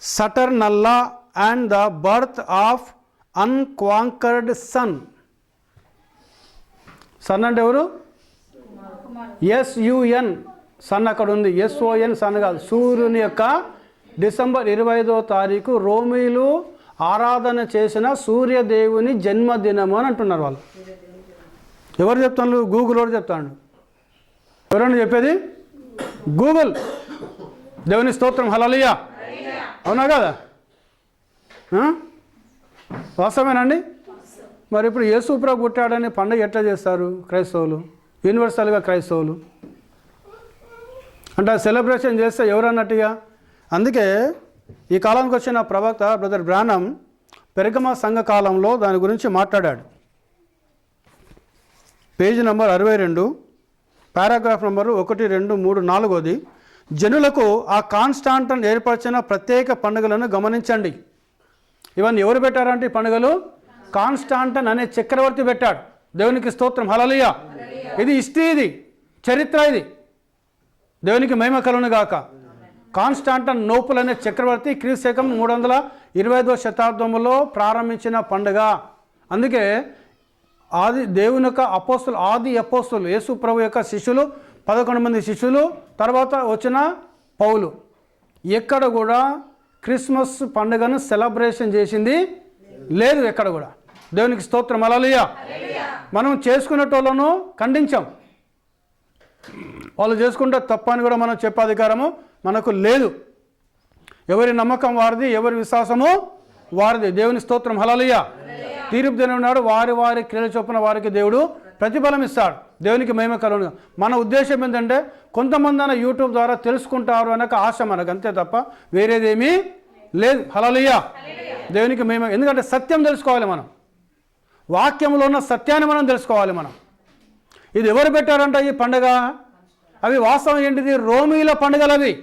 Saturnalia and the birth of unconquered sun. Sun అంటే ఎవరు? SUN సన్ అక్కడ ఉంది. SON సన్ కాదు, సూర్యుని యొక్క డిసెంబర్ 25వ తారీఖు రోమీలు ఆరాధన చేసిన సూర్యదేవుని జన్మదినము అని అంటున్నారు వాళ్ళు. ఎవరు చెప్తాను? గూగుల్ వాడు చెప్తాడు. ఎవరన్నా చెప్పేది? గూగుల్. దేవుని స్తోత్రం. హల్లెలూయా. అవునా కదా? వాస్తవేనండి. మరి ఇప్పుడు యేసుప్రభు పుట్టాడని పండుగ ఎట్లా చేస్తారు క్రైస్తవులు? యూనివర్సల్గా క్రైస్తవులు అంటే సెలబ్రేషన్ చేస్తే ఎవరన్నట్టుగా. అందుకే ఈ కాలానికి వచ్చిన ప్రవక్త బ్రదర్ బ్రానమ్ పెరగమ సంఘ కాలంలో దాని గురించి మాట్లాడాడు. Page number 62, paragraph number 1, 2, 3, 4. జనులకు ఆ కాన్స్టాంటన్ ఏర్పరిచిన ప్రత్యేక పండుగలను గమనించండి. ఇవన్నీ ఎవరు పెట్టారంటే ఈ పండుగలు? కాన్స్టాంటన్ అనే చక్రవర్తి పెట్టాడు. దేవునికి స్తోత్రం. హల్లెలూయా. ఇది హిస్టరీ, ఇది చరిత్ర, ఇది దేవునికి మహిమ కలుగును గాక. కాన్స్టాంటన్ నోపుల్ అనే చక్రవర్తి క్రీస్తు 325వ శతాబ్దంలో ప్రారంభించిన పండుగ. అందుకే దేవుని యొక్క ఆది అపోస్తులు యేసు ప్రభు యొక్క శిష్యులు 11 మంది శిష్యులు, తర్వాత వచ్చిన పౌలు, ఎక్కడ కూడా క్రిస్మస్ పండుగను సెలబ్రేషన్ చేసింది లేదు ఎక్కడ కూడా. దేవునికి స్తోత్రం. హల్లెలూయా. మనం చేసుకునేటోళ్ళను ఖండించాం. వాళ్ళు చేసుకుంటే తప్పని కూడా మనం చెప్పే అధికారము మనకు లేదు. ఎవరి నమ్మకం వారిది, ఎవరి విశ్వాసము వారిది. దేవుని స్తోత్రం. హల్లెలూయా. తీర్పు దినం నాడు వారి క్రియల చొప్పున వారికి దేవుడు ప్రతిఫలం ఇస్తాడు. దేవునికి మహిమ కలుగును. మన ఉద్దేశం ఏంటంటే కొంతమంది యూట్యూబ్ ద్వారా తెలుసుకుంటారు అనక ఆశ మనకు, అంతే తప్ప వేరేదేమీ లేదు. హల్లెలూయా. దేవునికి మహిమ. ఎందుకంటే సత్యం తెలుసుకోవాలి మనం, వాక్యంలో ఉన్న సత్యాన్ని మనం తెలుసుకోవాలి మనం. ఇది ఎవరు పెట్టారంట ఈ పండుగ? అవి వాస్తవం ఏంటిది? రోమీల పండుగలు అవి.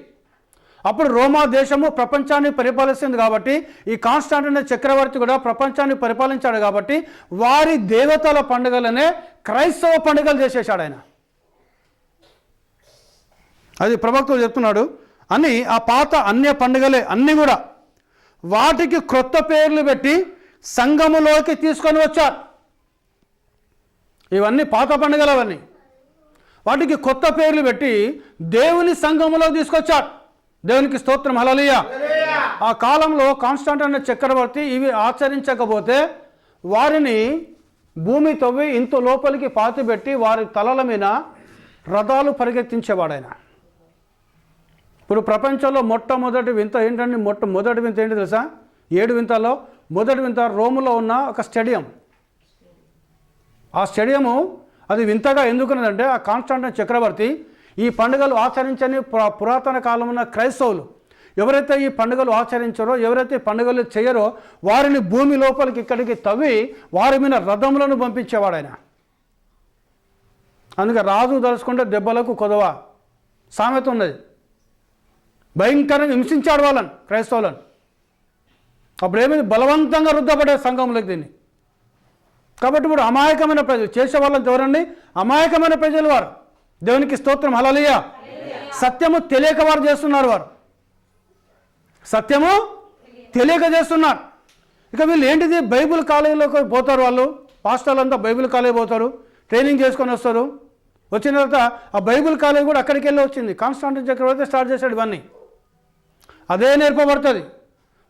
అప్పుడు రోమా దేశము ప్రపంచాన్ని పరిపాలిస్తుంది కాబట్టి ఈ కాన్స్టాంటిన్ చక్రవర్తి కూడా ప్రపంచాన్ని పరిపాలించాడు కాబట్టి వారి దేవతల పండుగలనే క్రైస్తవ పండుగలు చేసేసాడు ఆయన. అది ప్రవక్త చెప్తున్నాడు. అని ఆ పాత అన్య పండుగలే అన్నీ కూడా వాటికి క్రొత్త పేర్లు పెట్టి సంఘములోకి తీసుకొని వచ్చారు. ఇవన్నీ పాత పండుగలు, అవన్నీ వాటికి కొత్త పేర్లు పెట్టి దేవుని సంఘములో తీసుకొచ్చారు. దేవునికి స్తోత్రం. హల్లెలూయా. ఆ కాలంలో కాన్స్టాంటిన్ చక్రవర్తి ఇవి ఆచరించకపోతే వారిని భూమి తవ్వి ఇంత లోపలికి పాతిపెట్టి వారి తలల మీద రథాలు పరిగెత్తించేవాడు ఆయన. ఇప్పుడు ప్రపంచంలో మొట్టమొదటి వింత ఏంటంటే మొదటి వింత ఏంటి తెలుసా? 7 వింతల్లో మొదటి వింత రోములో ఉన్న ఒక స్టేడియం. ఆ స్టేడియము అది వింతగా ఎందుకున్నదంటే ఆ కాన్స్టాంటిన్ చక్రవర్తి ఈ పండుగలు ఆచరించని పురాతన కాలం ఉన్న క్రైస్తవులు ఎవరైతే ఈ పండుగలు ఆచరించారో, ఎవరైతే పండుగలు చేయరో వారిని భూమి లోపలికి ఇక్కడికి తవ్వి వారి మీద రథములను పంపించేవాడు ఆయన. అందుకే రాజు దలుచుకుంటే దెబ్బలకు కొదవ సామెత ఉన్నది. భయంకరంగా హింసించాడు వాళ్ళని, క్రైస్తవులను. అప్పుడు ఏమైంది, బలవంతంగా రుద్దపడే సంఘంలోకి దీన్ని. కాబట్టి ఇప్పుడు అమాయకమైన ప్రజలు చేసే వాళ్ళని ఎవరండి, అమాయకమైన ప్రజలు వారు. దేవునికి స్తోత్రం, హల్లెలూయా. సత్యము తెలియక వారు చేస్తున్నారు, వారు సత్యము తెలియక చేస్తున్నారు. ఇక వీళ్ళు ఏంటిది, బైబిల్ కాలేజీలోకి పోతారు, వాళ్ళు పాస్టర్లు అంతా బైబిల్ కాలేజీ పోతారు, ట్రైనింగ్ చేసుకొని వస్తారు. వచ్చిన తర్వాత ఆ బైబిల్ కాలేజ్ కూడా అక్కడికి వెళ్ళి వచ్చింది. కాన్స్టాంటిన్ చక్రవర్తి స్టార్ట్ చేశాడు ఇవన్నీ. అదే నేర్పబడుతుంది.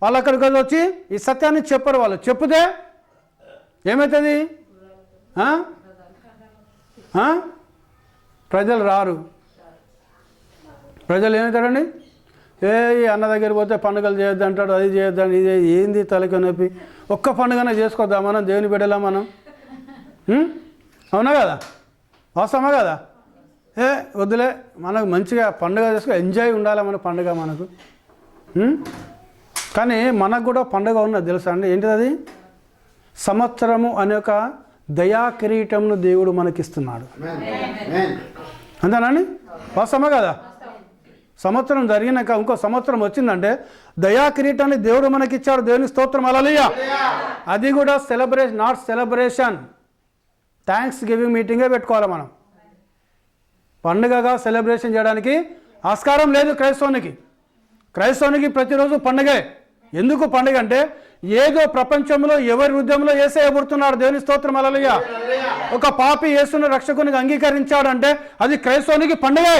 వాళ్ళు అక్కడికి వచ్చి ఈ సత్యాన్ని చెప్పరు. వాళ్ళు చెప్తే ఏమవుతుంది, ప్రజలు రారు. ప్రజలు ఏమవుతారండి, ఈ అన్న దగ్గర పోతే పండుగలు చేయొద్దు అంటాడు, అది చేయొద్దు, ఇది ఏంది తలకి నొప్పి, ఒక్క పండుగనే చేసుకోద్దాం మనం, దేవుని బిడ్డలా మనం. అవునా కదా, వాస్తవమా కదా. వద్దులే, మనకు మంచిగా పండుగ చేసుకో, ఎంజాయ్ ఉండాలి మన పండుగ మనకు. కానీ మనకు కూడా పండుగ ఉన్నది తెలుసా అండి, ఏంటిది అది, సంవత్సరము అనే ఒక దయా కిరీటంను దేవుడు మనకిస్తున్నాడు. అంతేనండి, వాస్తవమా కదా. సంవత్సరం జరిగినాక ఇంకో సంవత్సరం వచ్చిందంటే దయా కిరీటాన్ని దేవుడు మనకిచ్చాడు. దేవుని స్తోత్రం, హల్లెలూయా. అది కూడా celebration, not celebration, thanksgiving మీటింగే పెట్టుకోవాలి మనం. పండుగగా సెలబ్రేషన్ చేయడానికి ఆస్కారం లేదు క్రైస్తవునికి. క్రైస్తవునికి ప్రతిరోజు పండుగే. ఎందుకు పండుగ అంటే, ఏదో ప్రపంచంలో ఎవరి హృదయంలో యేసయ్య పుడుతున్నాడు. దేవుని స్తోత్రం, హల్లెలూయా. ఒక పాపి యేసును రక్షకునికి అంగీకరించాడంటే అది క్రైస్తవునికి పండుగే.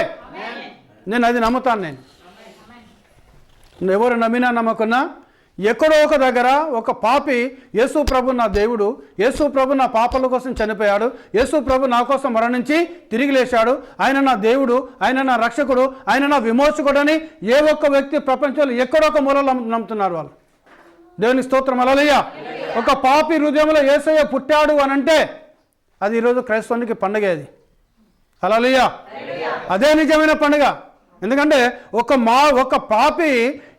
నేను అది నమ్ముతాను. నేను ఎవరు నమ్మినా నమ్మకున్నా, ఎక్కడో ఒక దగ్గర ఒక పాపి యేసు ప్రభు నా దేవుడు, యేసు ప్రభు నా పాపల కోసం చనిపోయాడు, యేసు ప్రభు నా కోసం మరణించి తిరిగి లేచాడు, ఆయన నా దేవుడు, ఆయన నా రక్షకుడు, ఆయన నా విమోచకుడు అని ఏ ఒక్క వ్యక్తి ప్రపంచంలో ఎక్కడొక మూలలో నమ్ముతున్నారు వాళ్ళు. దేవుని స్తోత్రం, హల్లెలూయా. ఒక పాపి హృదయంలో యేసయ్య పుట్టాడు అని అంటే అది ఈరోజు క్రైస్తవునికి పండుగ. అది హల్లెలూయా. అదే నిజమైన పండుగ. ఎందుకంటే ఒక పాపి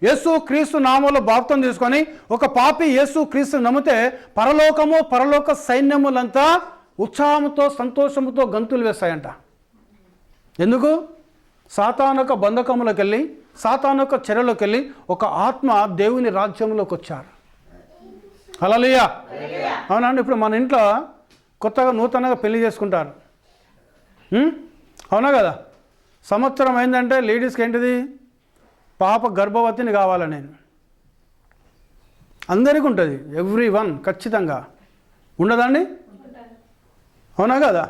యేసు క్రీస్తు నామంలో బాప్తిసం తీసుకొని ఒక పాపి యేసు క్రీస్తు నమ్మితే పరలోకము పరలోక సైన్యములంతా ఉత్సాహంతో సంతోషంతో గంతులు వేస్తాయంట. ఎందుకు, సాతానొక బంధకములోకి వెళ్ళి, సాతానొక చెరలోకి వెళ్ళి ఒక ఆత్మ దేవుని రాజ్యంలోకి వచ్చారు. హల్లెలూయా. అవునండి. ఇప్పుడు మన ఇంట్లో కొత్తగా నూతనంగా పెళ్లి చేసుకుంటారు, అవునా కదా. సంవత్సరం అయిందంటే లేడీస్కి ఏంటిది, పాప గర్భవతిని కావాలని అందరికీ ఉంటుంది. ఎవ్రీ వన్ ఖచ్చితంగా ఉండదండి, అవునా కదా.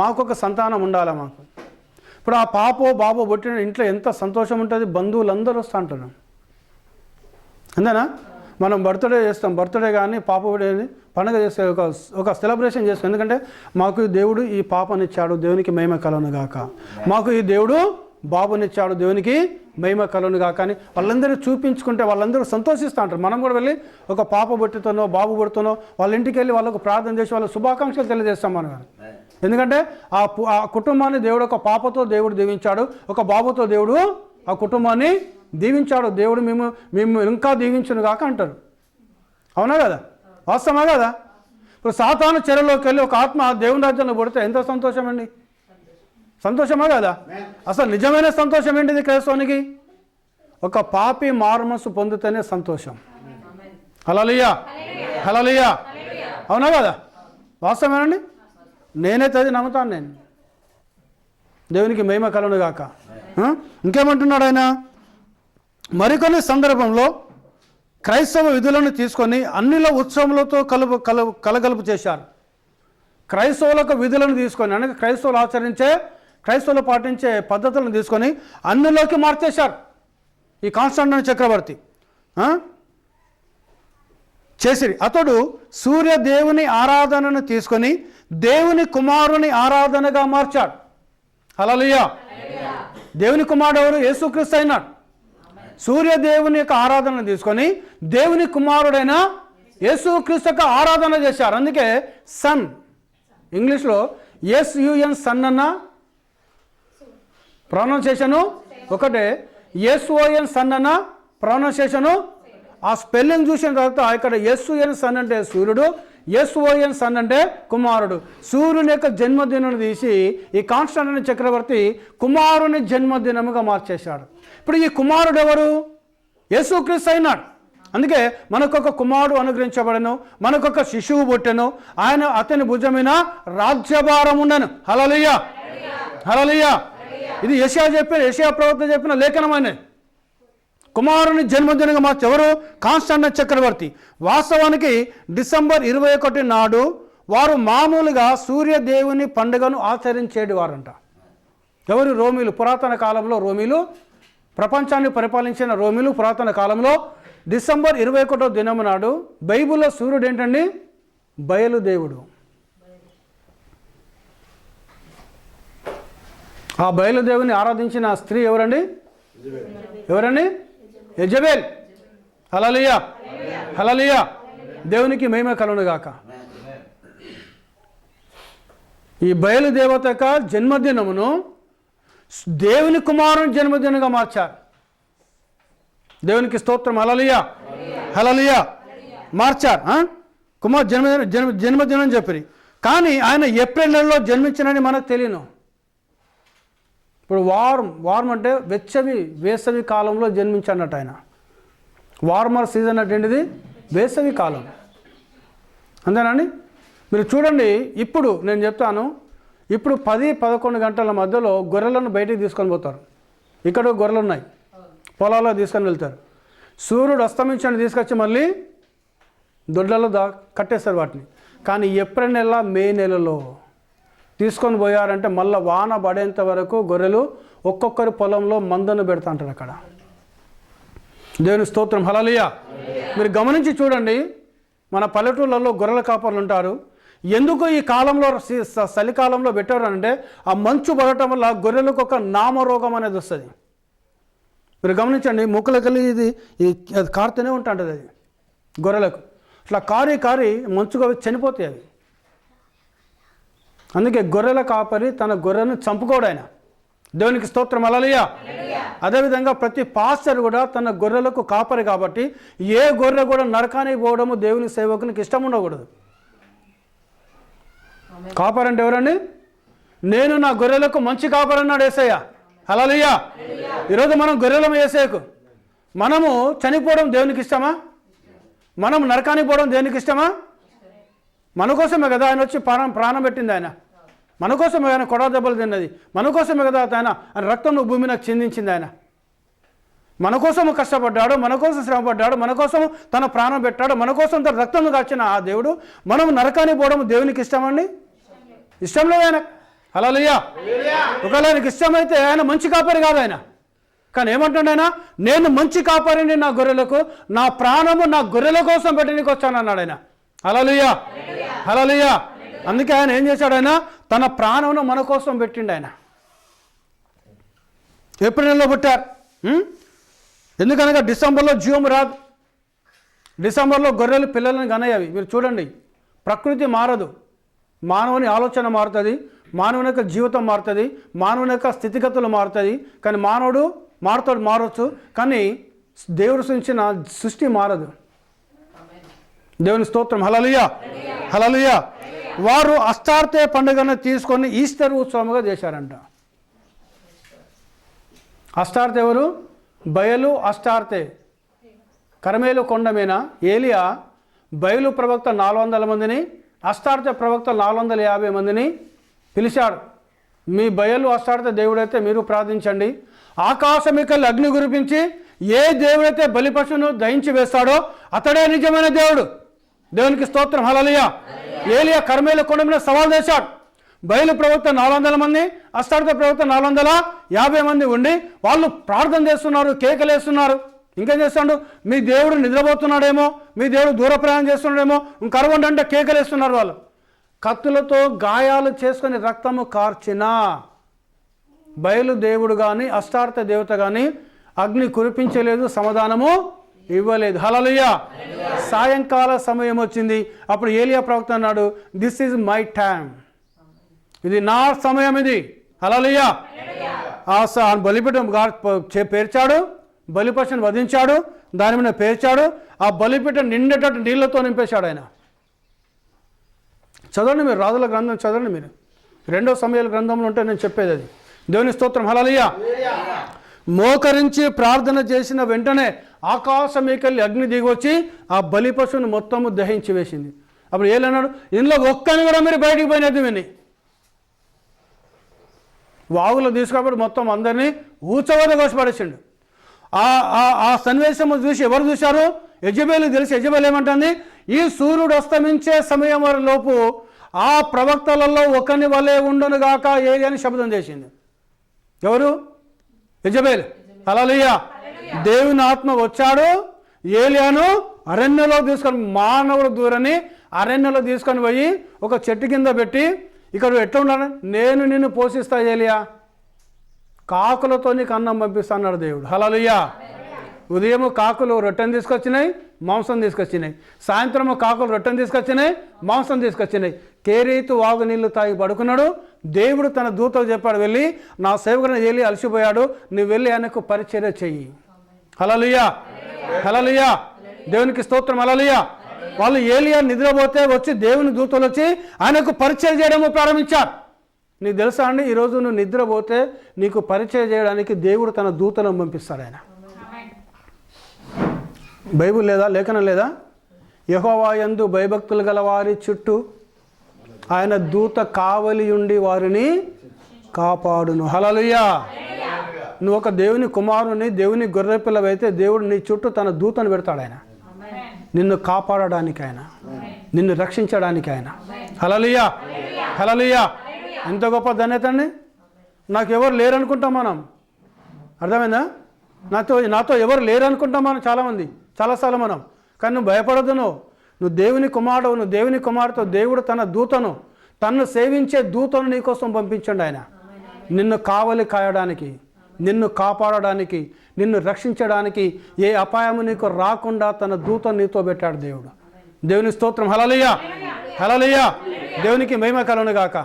మాకు ఒక సంతానం ఉండాలి మాకు. ఇప్పుడు ఆ పాపో బాబో పుట్టిన ఇంట్లో ఎంత సంతోషం ఉంటుంది, బంధువులందరూ వస్తూ ఉంటారు. అంతేనా. మనం బర్త్డే చేస్తాం, బర్త్డే కానీ పాప పండుగ చేస్తే ఒక సెలబ్రేషన్ చేస్తాం. ఎందుకంటే మాకు ఈ దేవుడు ఈ పాపనిచ్చాడు, దేవునికి మహిమ కలుగును గాక. మాకు ఈ దేవుడు బాబునిచ్చాడు, దేవునికి మహిమ కలుగును గాక అని వాళ్ళందరూ చూపించుకుంటే వాళ్ళందరూ సంతోషిస్తూ ఉంటారు. మనం కూడా వెళ్ళి ఒక పాప పుట్టితోనో బాబు పుడుతునో వాళ్ళ ఇంటికి వెళ్ళి వాళ్ళకు ప్రార్థన చేసి వాళ్ళ శుభాకాంక్షలు తెలియజేస్తాం మనం. ఎందుకంటే ఆ కుటుంబాన్ని దేవుడు ఒక పాపతో దేవుడు దీవించాడు, ఒక బాబుతో దేవుడు ఆ కుటుంబాన్ని దీవించాడు. దేవుడు మేము ఇంకా దీవించును గాక అంటారు. అవునా కదా, వాస్తవమా కదా. ఇప్పుడు సాతాను చెరలోకి వెళ్ళి ఒక ఆత్మ దేవుని రాజ్యంలో పుడితే ఎంత సంతోషం అండి, సంతోషమా కదా. అసలు నిజమైన సంతోషం ఏంటిది క్రైస్తవునికి, ఒక పాపి మారుమనస్సు పొందితేనే సంతోషం. హల్లెలూయా, హల్లెలూయా. అవునా కదా, వాస్తవమేనండి. నేనైతే అది నమ్ముతాను. నేను దేవునికి మహిమ కలుగును గాక. ఇంకేమంటున్నాడు ఆయన, మరికొన్ని సందర్భంలో క్రైస్తవ విధులను తీసుకొని అన్నిల ఉత్సవములతో కలగలుపు చేశారు. క్రైస్తవులకు విధులను తీసుకొని అనగా క్రైస్తవులు పాటించే పద్ధతులను తీసుకొని అన్నిలోకి మార్చేశారు. ఈ కాన్స్టాంటిన్ చక్రవర్తి చేసిరి. అతడు సూర్యదేవుని ఆరాధనను తీసుకొని దేవుని కుమారుని ఆరాధనగా మార్చాడు. హల్లెలూయా. దేవుని కుమారుడు ఎవరు, యేసుక్రీస్తు అయినాడు. సూర్యదేవుని యొక్క ఆరాధన తీసుకొని దేవుని కుమారుడైన యేసుక్రీస్తు యొక్క ఆరాధన చేశారు. అందుకే సన్, ఇంగ్లీష్లో SUN సన్ అన్న ప్రొనౌన్సియేషను ఒకటే, SON సన్ అన్న ప్రొనౌన్సియేషను. ఆ స్పెల్లింగ్ చూసిన తర్వాత ఇక్కడ SUN సన్ అంటే సూర్యుడు, ఎస్ఓఎన్ సన్ అంటే కుమారుడు. సూర్యుని యొక్క జన్మదినం తీసి ఈ కాన్స్టాంటిన్ చక్రవర్తి కుమారుని జన్మదినముగా మార్చేశాడు. ఇప్పుడు ఈ కుమారుడు ఎవరు? యేసుక్రీస్తు అయినాడు. అందుకే మనకొక కుమారుడు అనుగ్రహించబడను, మనకొక శిశువు పుట్టెను, అతని భుజమైన రాజ్యభారం ఉండను. హల్లెలూయా, హల్లెలూయా. ఇది యెషయా ప్రవక్త చెప్పిన లేఖనమైనది. కుమారుని జన్మదినంగా మార్చి ఎవరు? కాన్స్టాంటిన్ చక్రవర్తి. వాస్తవానికి డిసెంబర్ 21 నాడు వారు మామూలుగా సూర్యదేవుని పండుగను ఆచరించేవారంట. ఎవరు? రోమీలు. పురాతన కాలంలో రోమీలు, ప్రపంచాన్ని పరిపాలించిన రోమీలు పురాతన కాలంలో డిసెంబర్ 21వ దినం నాడు బైబిల్లో సూర్యుడు ఏంటండి? బయలుదేవుడు. ఆ బయలుదేవుని ఆరాధించిన స్త్రీ ఎవరండి? ఎవరండి? యెజబెల్. హల్లెలూయా, హల్లెలూయా. దేవునికి మహిమ కలుగును గాక. ఈ బయలుదేవత యొక్క జన్మదినమును దేవుని కుమారుని జన్మదినంగా మార్చారు. దేవునికి స్తోత్రం. హల్లెలూయా, హల్లెలూయా. మార్చారు. కుమార్ జన్మదినం చెప్పి, కానీ ఆయన ఏప్రిల్ నెలలో జన్మించినని మనకు తెలియను. ఇప్పుడు వార్మ్ అంటే వేసవి కాలంలో జన్మించన్నట్టు ఆయన. వార్మర్ సీజన్ అంటే ఏంటిది? వేసవి కాలం. అంతేనండి. మీరు చూడండి, ఇప్పుడు నేను చెప్తాను, ఇప్పుడు 10-11 గంటల మధ్యలో గొర్రెలను బయటికి తీసుకొని పోతారు. ఇక్కడ గొర్రెలు ఉన్నాయి, పొలాల్లో తీసుకొని వెళ్తారు. సూర్యుడు అస్తమించని తీసుకొచ్చి మళ్ళీ దొడ్లలో కట్టేస్తారు వాటిని. కానీ ఏప్రిల్ నెల, మే నెలలో తీసుకొని పోయారంటే మళ్ళీ వాన పడేంత వరకు గొర్రెలు ఒక్కొక్కరి పొలంలో మందను పెడతా అంటారు అక్కడ. దేవుని స్తోత్రం. హల్లెలూయా. మీరు గమనించి చూడండి, మన పల్లెటూళ్ళల్లో గొర్రెల కాపర్లు ఉంటారు. ఎందుకు ఈ కాలంలో చలికాలంలో పెట్టారు అంటే ఆ మంచు పడటం వల్ల గొర్రెలకు ఒక నామరోగం అనేది వస్తుంది. మీరు గమనించండి, ముక్కులకెళ్ళి ఇది కారుతూనే ఉంటుంటుంది అది గొర్రెలకు. అట్లా కారి మంచుగా చనిపోతాయి అవి. అందుకే గొర్రెల కాపరి తన గొర్రెను చంపుకోడు ఆయన. దేవునికి స్తోత్రం. హల్లెలూయా. అదేవిధంగా ప్రతి పాస్టర్ కూడా తన గొర్రెలకు కాపరి కాబట్టి ఏ గొర్రె కూడా నరకానికి పోవడము దేవుని సేవకునికి ఇష్టం ఉండకూడదు. కాపరి అంటే ఎవరండి? నేను నా గొర్రెలకు మంచి కాపరి అన్నాడు యేసయ్య. హల్లెలూయా. ఈరోజు మనం గొర్రెలం యేసయ్యకు. మనము చనిపోవడం దేవునికి ఇష్టమా? మనం నరకానికి పోవడం దేవునికి ఇష్టమా? మన కోసమే కదా ఆయన వచ్చి ప్రాణం పెట్టింది. ఆయన మన కోసమే ఆయన కొడా దెబ్బలు తిన్నది. మన కోసమే కదా ఆయన రక్తం భూమి నాకు చెందించింది. ఆయన మన కోసము కష్టపడ్డాడు, మన కోసం శ్రమపడ్డాడు, మన కోసం తన ప్రాణం పెట్టాడు, మన కోసం తన రక్తం కాచిన ఆ దేవుడు మనం నరకానికి పోవడం దేవునికి ఇష్టమండి? ఇష్టం లేదు ఆయన. హల్లెలూయా. ఒకవేళ ఆయనకి ఇష్టమైతే ఆయన మంచి కాపరి కాదు ఆయన. కానీ ఏమంటుండే ఆయన? నేను మంచి కాపరిని నా గొర్రెలకు, నా ప్రాణము నా గొర్రెల కోసం పెట్టడానికి వచ్చాను అన్నాడు ఆయన. హల్లెలూయా, హల్లెలూయా. అందుకే ఆయన ఏం చేశాడు? ఆయన తన ప్రాణమును మన కోసం పెట్టిండు. ఆయన ఏప్రిల్ నెలలో పుట్టారు. ఎందుకనగా డిసెంబర్లో జీవం రాదు. డిసెంబర్లో గొర్రెలు పిల్లలను కనయ్యవి. మీరు చూడండి, ప్రకృతి మారదు, మానవుని ఆలోచన మారుతుంది, మానవుని యొక్క జీవితం మారుతుంది, మానవుని యొక్క స్థితిగతులు మారుతుంది. కానీ మానవుడు మారవచ్చు, కానీ దేవుడు సృష్టించిన సృష్టి మారదు. దేవుని స్తోత్రం. హల్లెలూయా, హల్లెలూయా. వారు అస్తార్తే పండుగను తీసుకొని ఈస్టర్ ఉత్సవంగా చేశారంట. అస్తార్తే ఎవరు? బయలు అష్టార్తే. కర్మేలు కొండ మీద ఏలియా బయలు ప్రవక్త 400 మందిని, అష్టార్తే ప్రవక్త 450 మందిని పిలిచాడు. మీ బయలు అష్టార్తే దేవుడైతే మీరు ప్రార్థించండి. ఆకాశమికెళ్ళి అగ్ని కురిపించి ఏ దేవుడైతే బలిపశువును దహించి వేస్తాడో అతడే నిజమైన దేవుడు. దేవునికి స్తోత్రం. హల్లెలూయా. ఏలియా కర్మేలు కొండ మీద సవాల్ చేశాడు. బయలు ప్రవక్త 400 మంది, అష్టార్తే ప్రవక్త 450 మంది ఉండి వాళ్ళు ప్రార్థన చేస్తున్నారు, కేకలేస్తున్నారు. ఇంకేం చేస్తాడు? మీ దేవుడు నిద్రపోతున్నాడేమో, మీ దేవుడు దూర ప్రయాణం చేస్తున్నాడేమో, కరవండి అంటే కేకలేస్తున్నారు. వాళ్ళు కత్తులతో గాయాలు చేసుకొని రక్తము కార్చినా బయలు దేవుడు కానీ అష్టార్తే దేవత కానీ అగ్ని కురిపించలేదు, సమాధానము ఇవ్వలేదు. హల్లెలూయా. సాయంకాల సమయం వచ్చింది. అప్పుడు ఏలియా ప్రవక్త అన్నాడు, దిస్ ఈజ్ మై టైమ్, ఇది నా సమయం ఇది. హల్లెలూయా. ఆ బలిపీఠం పేర్చాడు, బలిపశువును వధించాడు, దాని మీద పేర్చాడు. ఆ బలిపీఠం నిండేటట్టు నీళ్లతో నింపేశాడు ఆయన. చదవండి మీరు, రాజుల గ్రంథం చదవండి మీరు. 2 సమయాల గ్రంథంలో ఉంటే నేను చెప్పేది అది. దేవుని స్తోత్రం. హల్లెలూయా. మోకరించి ప్రార్థన చేసిన వెంటనే ఆకాశమేకెళ్ళి అగ్ని దిగొచ్చి ఆ బలి పశువుని మొత్తము దహించి వేసింది. అప్పుడు ఏలన్నాడు, ఇందులో ఒక్కని కూడా మీరు బయటికి పోయినది విని వాగులో తీసుకున్నప్పుడు మొత్తం అందరినీ ఊచవద కోసిపడేసిండు. ఆ సన్నివేశం చూసి ఎవరు చూశారు? యెజబెలు తెలిసి యెజబెలు ఏమంటుంది, ఈ సూర్యుడు అస్తమించే సమయం లోపు ఆ ప్రవక్తలలో ఒకని వలె ఉండును గాక ఏలియా అని శబ్దం చేసింది. ఎవరు? యెజబెలు. హల్లెలూయా. దేవుని ఆత్మ వచ్చాడు, ఏలియాను అరణ్యలో తీసుకొని, మానవుడు దూరని అరణ్యలో తీసుకొని పోయి ఒక చెట్టు కింద పెట్టి, ఇక్కడ ఎట్లా ఉన్నాడు, నేను నిన్ను పోషిస్తా ఏలియా, కాకులతో నీకు అన్నం పంపిస్తా అన్నాడు దేవుడు. హల్లెలూయా. ఉదయం కాకులు రొట్టెను తీసుకొచ్చినాయి, మాంసం తీసుకొచ్చినాయి. సాయంత్రం కాకులు రొట్టెను తీసుకొచ్చినాయి, మాంసం తీసుకొచ్చినాయి. కేరీతు వాగు నీళ్లు తాగి పడుకున్నాడు. దేవుడు తన దూతకు చెప్పాడు, వెళ్ళి నా సేవకుని ఏలి అలసిపోయాడు, నువ్వు వెళ్ళి ఆయనకు పరిచర్య చెయ్యి. హల్లెలూయా. హల్లెలూయా. దేవునికి స్తోత్రం. హల్లెలూయా. వాళ్ళు ఏలియా నిద్రపోతే వచ్చి దేవుని దూతలు వచ్చి ఆయనకు పరిచయం చేయడము ప్రారంభించారు. నీకు తెలుసా అండి, ఈరోజు నువ్వు నిద్రపోతే నీకు పరిచయం చేయడానికి దేవుడు తన దూతలను పంపిస్తాడు. ఆయన బైబిల్ లేదా, లేఖనం లేదా? యెహోవా యందు భయభక్తులు గల వారి చుట్టూ ఆయన దూత కావలి ఉండి వారిని కాపాడును. హల్లెలూయా. నువ్వు ఒక దేవుని కుమారుని, దేవుని గొర్రెపిల్లవైతే దేవుడు నీ చుట్టూ తన దూతను పెడతాడు. ఆయన నిన్ను కాపాడడానికి, ఆయన నిన్ను రక్షించడానికి ఆయన. హల్లెలూయా. హల్లెలూయా. ఎంత గొప్ప ధన్యత అండి. నాకు ఎవరు లేరనుకుంటాం మనం, అర్థమైందా? నాతో ఎవరు లేరనుకుంటాం మనం చాలాసార్లు మనం. కానీ నువ్వు భయపడదు, నువ్వు దేవుని కుమారుడు, నువ్వు దేవుని కుమారుతో దేవుడు తన దూతను, తన్ను సేవించే దూతను నీకోసం పంపించండి. ఆయన నిన్ను కావలి కాయడానికి, నిన్ను కాపాడడానికి, నిన్ను రక్షించడానికి, ఏ అపాయము నీకు రాకుండా తన దూతను నీతో పెట్టాడు దేవుడు. దేవుని స్తోత్రం. హల్లెలూయా. హల్లెలూయా. దేవునికి మహిమ కలుగును గాక.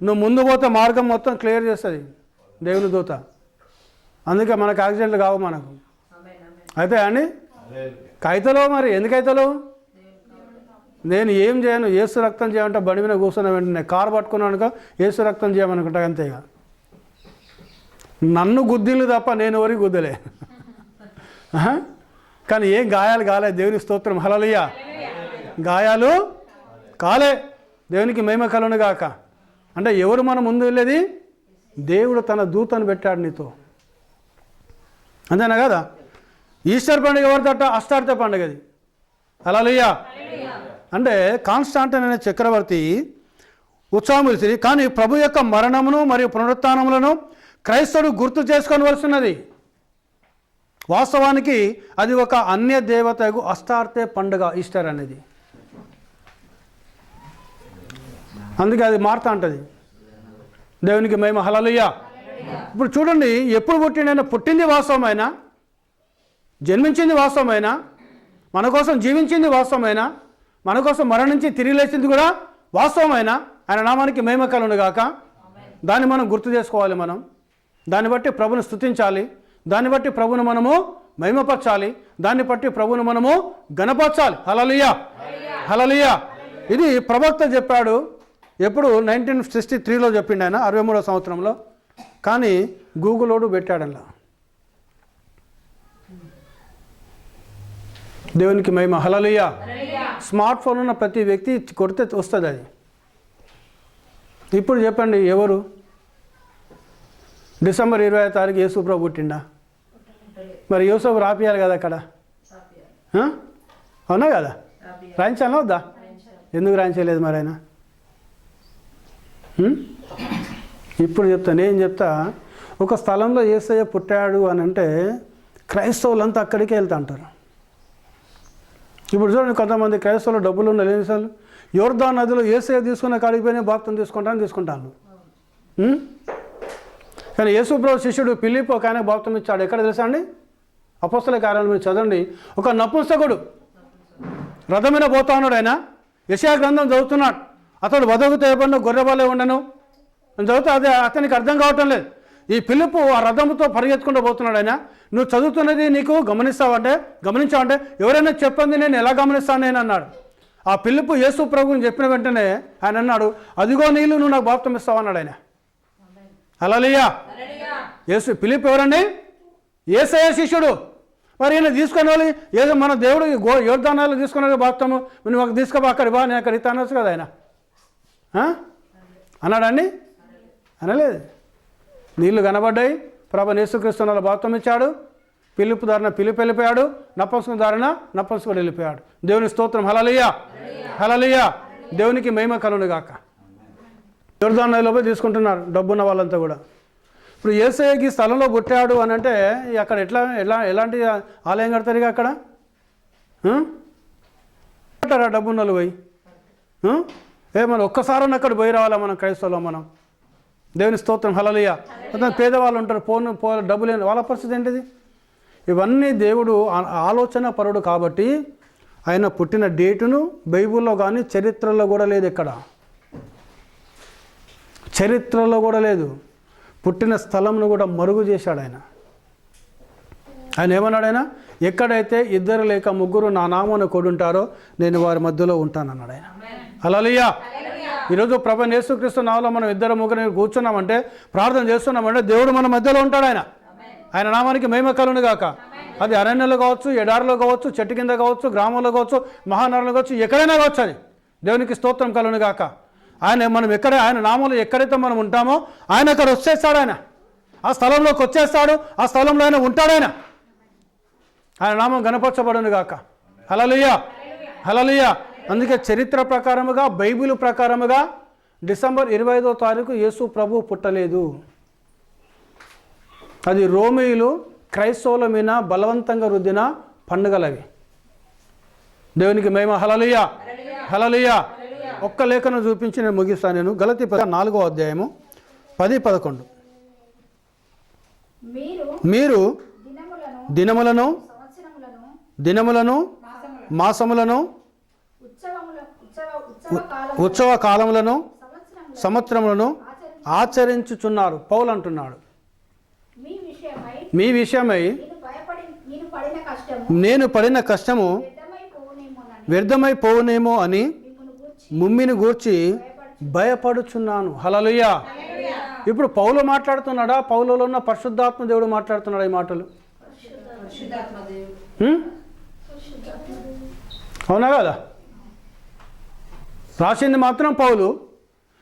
నువ్వు ముందు పోతే మార్గం మొత్తం క్లియర్ చేస్తుంది దేవుని దూత. అందుకే మనకు యాక్సిడెంట్లు కావు మనకు. అయితే అండి కైతలో, మరి ఎందుకైతలో? నేను ఏం చేయను, యేసు రక్తం చేయమంటే బండి మీద కూర్చున్న వెంటనే కారు పట్టుకున్నానుక యేసు రక్తం చేయమనుకుంటా, అంతేగా. నన్ను గుద్దిలు తప్ప నేను ఎవరికి గుద్దలే. కానీ ఏం గాయాలు కాలే. దేవుని స్తోత్రం. హల్లెలూయా. గాయాలు కాలే. దేవునికి మహిమ కలుగును గాక. అంటే ఎవరు మన ముందు వెళ్ళేది? దేవుడు తన దూతను పెట్టాడు నీతో, అంతేనా కదా? ఈస్టర్ పండుగ ఎవరిదట? అష్టార్థ పండుగది. హల్లెలూయా. అంటే కాన్స్టాంటిన్ అనే చక్రవర్తి ఉత్సాహం పిలిచింది. కానీ ప్రభు యొక్క మరణమును మరియు పునరుత్థానములను క్రైస్తవుడు గుర్తు చేసుకోవలసినది. వాస్తవానికి అది ఒక అన్య దేవతకు అష్టార్థ పండుగ ఈస్టర్ అనేది. అందుకే అది మారుతా ఉంటుంది. దేవునికి మహిమ. హల్లెలూయా. ఇప్పుడు చూడండి, ఎప్పుడు పుట్టిండైనా, పుట్టింది వాస్తవమైన, జన్మించింది వాస్తవమైన, మన కోసం జీవించింది వాస్తవమైన, మన కోసం మరణించి తిరిగి లేచింది కూడా వాస్తవమైన ఆయన నామానికి మహిమ కలుగును గాక. దాన్ని మనం గుర్తు చేసుకోవాలి. మనం దాన్ని బట్టి ప్రభుని స్తుతించాలి, దాన్ని బట్టి ప్రభును మనము మహిమపరచాలి, దాన్ని బట్టి ప్రభును మనము గణపరచాలి. హల్లెలూయా. హల్లెలూయా. ఇది ప్రవక్త చెప్పాడు. ఎప్పుడు? 1963లో చెప్పిండు ఆయన, 63వ సంవత్సరంలో. కానీ గూగులోడు పెట్టాడల్లా. దేవునికి మహిమ. హల్లెలూయా. స్మార్ట్ ఫోన్ ఉన్న ప్రతి వ్యక్తి కొడితే వస్తుంది అది. ఇప్పుడు చెప్పండి, ఎవరు డిసెంబర్ 20వ తారీఖు యేసు ప్రభు పుట్టిండా? మరి యోసేపు రాపియాలి కదా అక్కడ, అవునా కదా? రాయించాలా వద్దా? ఎందుకు రాయించలేదు మరి ఆయన? ఇప్పుడు చెప్తా, నేను చెప్తా. ఒక స్థలంలో యేసయ్య పుట్టాడు అని అంటే క్రైస్తవులంతా అక్కడికే వెళ్తా అంటారు. ఇప్పుడు చూడండి, కొంతమంది క్రైస్తవులు డబ్బులు ఉన్న లేనిసార్లు యోర్దాను నదిలో యేసయ్య తీసుకున్న కాడికి పోయినా బాప్తిసం తీసుకుంటాను. కానీ యేసు ప్రభు శిష్యుడు ఫిలిప్ ఒక ఆయన బాప్తిసం ఇచ్చాడు. ఎక్కడ తెలుసా అండి? అపోస్తల కార్యాలు మీరు చదవండి. ఒక నపుంసకుడు రథం మీద పోతా ఉన్నాడు. ఆయన యెషయా గ్రంథం చదువుతున్నాడు. అతడు వదకు తేపడిన గొర్రెబాలే ఉండను అని చదివితే అదే అతనికి అర్థం కావటం లేదు. ఈ ఫిలిప్పు ఆ రథంతో పరిగెత్తుకుంటూ పోతున్నాడు. ఆయన నువ్వు చదువుతున్నది నీకు గమనించావంటే ఎవరైనా చెప్పింది నేను ఎలా గమనిస్తాను నేను అన్నాడు. ఆ పిలుపు యేసు ప్రభువుని చెప్పిన వెంటనే ఆయన అన్నాడు, అదిగో నీళ్ళు, నువ్వు నాకు బాప్తిసం ఇస్తావు అన్నాడు ఆయన. హల్లెలూయా. యేసు పిలుపు ఎవరండి? యేసయ్య శిష్యుడు. మరి ఈయన తీసుకునే వాళ్ళు ఏదో మన దేవుడు యోర్దానాలు తీసుకునే బాప్తిసము, నువ్వు మాకు తీసుకోబా, అక్కడ బా, నేను అక్కడ ఇస్తా అనొచ్చు కదా ఆయన. అన్నాడండి? అనలేదు. నీళ్లు కనబడ్డాయి, ప్రభు యేసుక్రీస్తు నామములో బాప్తిసం ఇచ్చాడు. పిలుపు దారిన పిలుపు వెళ్ళిపోయాడు, నపుంసకుని దారిన నపుంసకుడు వెళ్ళిపోయాడు. దేవుని స్తోత్రం. హల్లెలూయా, హల్లెలూయా. దేవునికి మహిమ కలుగును గాక. యోర్దాను పోయి తీసుకుంటున్నారు డబ్బున్న వాళ్ళంతా కూడా. ఇప్పుడు యేసయ్యకి స్థలంలో పుట్టాడు అని అంటే అక్కడ ఎలాంటి ఆలయం కడతారు ఇక అక్కడ? కట్టారా డబ్బున్నలు పోయి? మనం ఒక్కసారి అక్కడ పోయి రావాలా మనం క్రైస్తవులో మనం? దేవుని స్తోత్రం. హల్లెలూయా. పేదవాళ్ళు ఉంటారు, డబ్బు లేని వాళ్ళ పరిస్థితి ఏంటిది? ఇవన్నీ దేవుడు ఆలోచన పరుడు కాబట్టి ఆయన పుట్టిన డేటును బైబిల్లో కానీ చరిత్రలో కూడా లేదు. ఎక్కడ చరిత్రలో కూడా లేదు. పుట్టిన స్థలంను కూడా మరుగు చేశాడు ఆయన. ఆయన ఏమన్నాడు? ఆయన ఎక్కడైతే 2 లేక 3 నా నామమున కూడుంటారో నేను వారి మధ్యలో ఉంటానన్నాడు ఆయన. హల్లెలూయా. ఈరోజు ప్రభు యేసుక్రీస్తు నామములో మనం 2, 3 కూర్చున్నామంటే, ప్రార్థన చేస్తున్నామంటే దేవుడు మన మధ్యలో ఉంటాడు. ఆయన నామానికి మహిమ కలుగును గాక. అది అరణ్యంలో కావచ్చు, ఎడారిలో కావచ్చు, చెట్టు కింద కావచ్చు, గ్రామంలో కావచ్చు, మహానగరంలో కావచ్చు, ఎక్కడైనా కావచ్చు. అది దేవునికి స్తోత్రం కలుగును గాక. ఆయన నామంలో ఎక్కడైతే మనం ఉంటామో ఆయన అక్కడ వచ్చేస్తాడు. ఆయన ఆ స్థలంలోకి వచ్చేస్తాడు, ఆ స్థలంలో ఆయన ఉంటాడు. ఆయన నామం గణపరచబడును గాక. హల్లెలూయా, హల్లెలూయా. అందుకే చరిత్ర ప్రకారముగా, బైబిల్ ప్రకారముగా డిసెంబర్ 25వ తారీఖు యేసు ప్రభు పుట్టలేదు. అది రోమీయులు క్రైస్తవుల మీద బలవంతంగా రుద్దిన పండుగలవి. దేవునికి మహిమ. హల్లెలూయా, హల్లెలూయా. ఒక్క లేఖను చూపించి నేను ముగిస్తాను. నేను గలతీ 4వ అధ్యాయము 10-11. మీరు దినములను, మాసములను, ఉత్సవ కాలములను, సంవత్సరములను ఆచరించుచున్నారు. పౌలు అంటున్నాడు, మీ విషయమై నేను పడిన కష్టము వ్యర్థమైపోవునేమో అని ముమ్మిని గూర్చి భయపడుచున్నాను. హల్లెలూయా. ఇప్పుడు పౌలు మాట్లాడుతున్నాడా? పౌలులో ఉన్న పరిశుద్ధాత్మ దేవుడు మాట్లాడుతున్నాడా ఈ మాటలు? అవునా కదా? రాసింది మాత్రం పౌలు,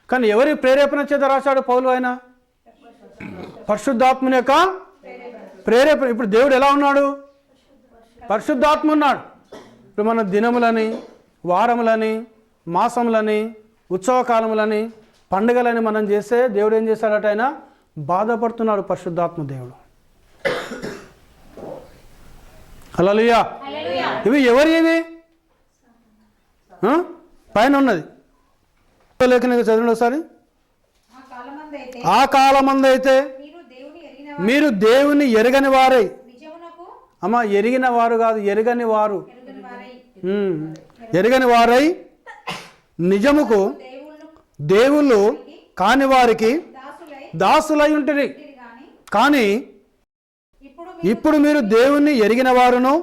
కానీ ఎవరి ప్రేరేపణ చేత రాశాడు పౌలు? ఆయన పరిశుద్ధాత్మని యొక్క ప్రేరేపణ. ఇప్పుడు దేవుడు ఎలా ఉన్నాడు? పరిశుద్ధాత్మ ఉన్నాడు. ఇప్పుడు మన దినములని, వారములని, మాసములని, ఉత్సవకాలములని, పండుగలని మనం చేస్తే దేవుడు ఏం చేశాడట? ఆయన బాధపడుతున్నాడు పరిశుద్ధాత్మ దేవుడు. హల్లెలూయా. ఇవి ఎవరి? ఇవి పైన ఉన్నది లేఖన చదివండి ఒకసారి. ఆ కాలమందైతే మీరు దేవుని ఎరగని వారై, అమ్మ ఎరిగిన వారు కాదు, ఎరగని వారు, ఎరగని వారై నిజముకు దేవుళ్ళు కాని వారికి దాసులై ఉంటుంది. కానీ ఇప్పుడు మీరు దేవుణ్ణి ఎరిగిన వారును,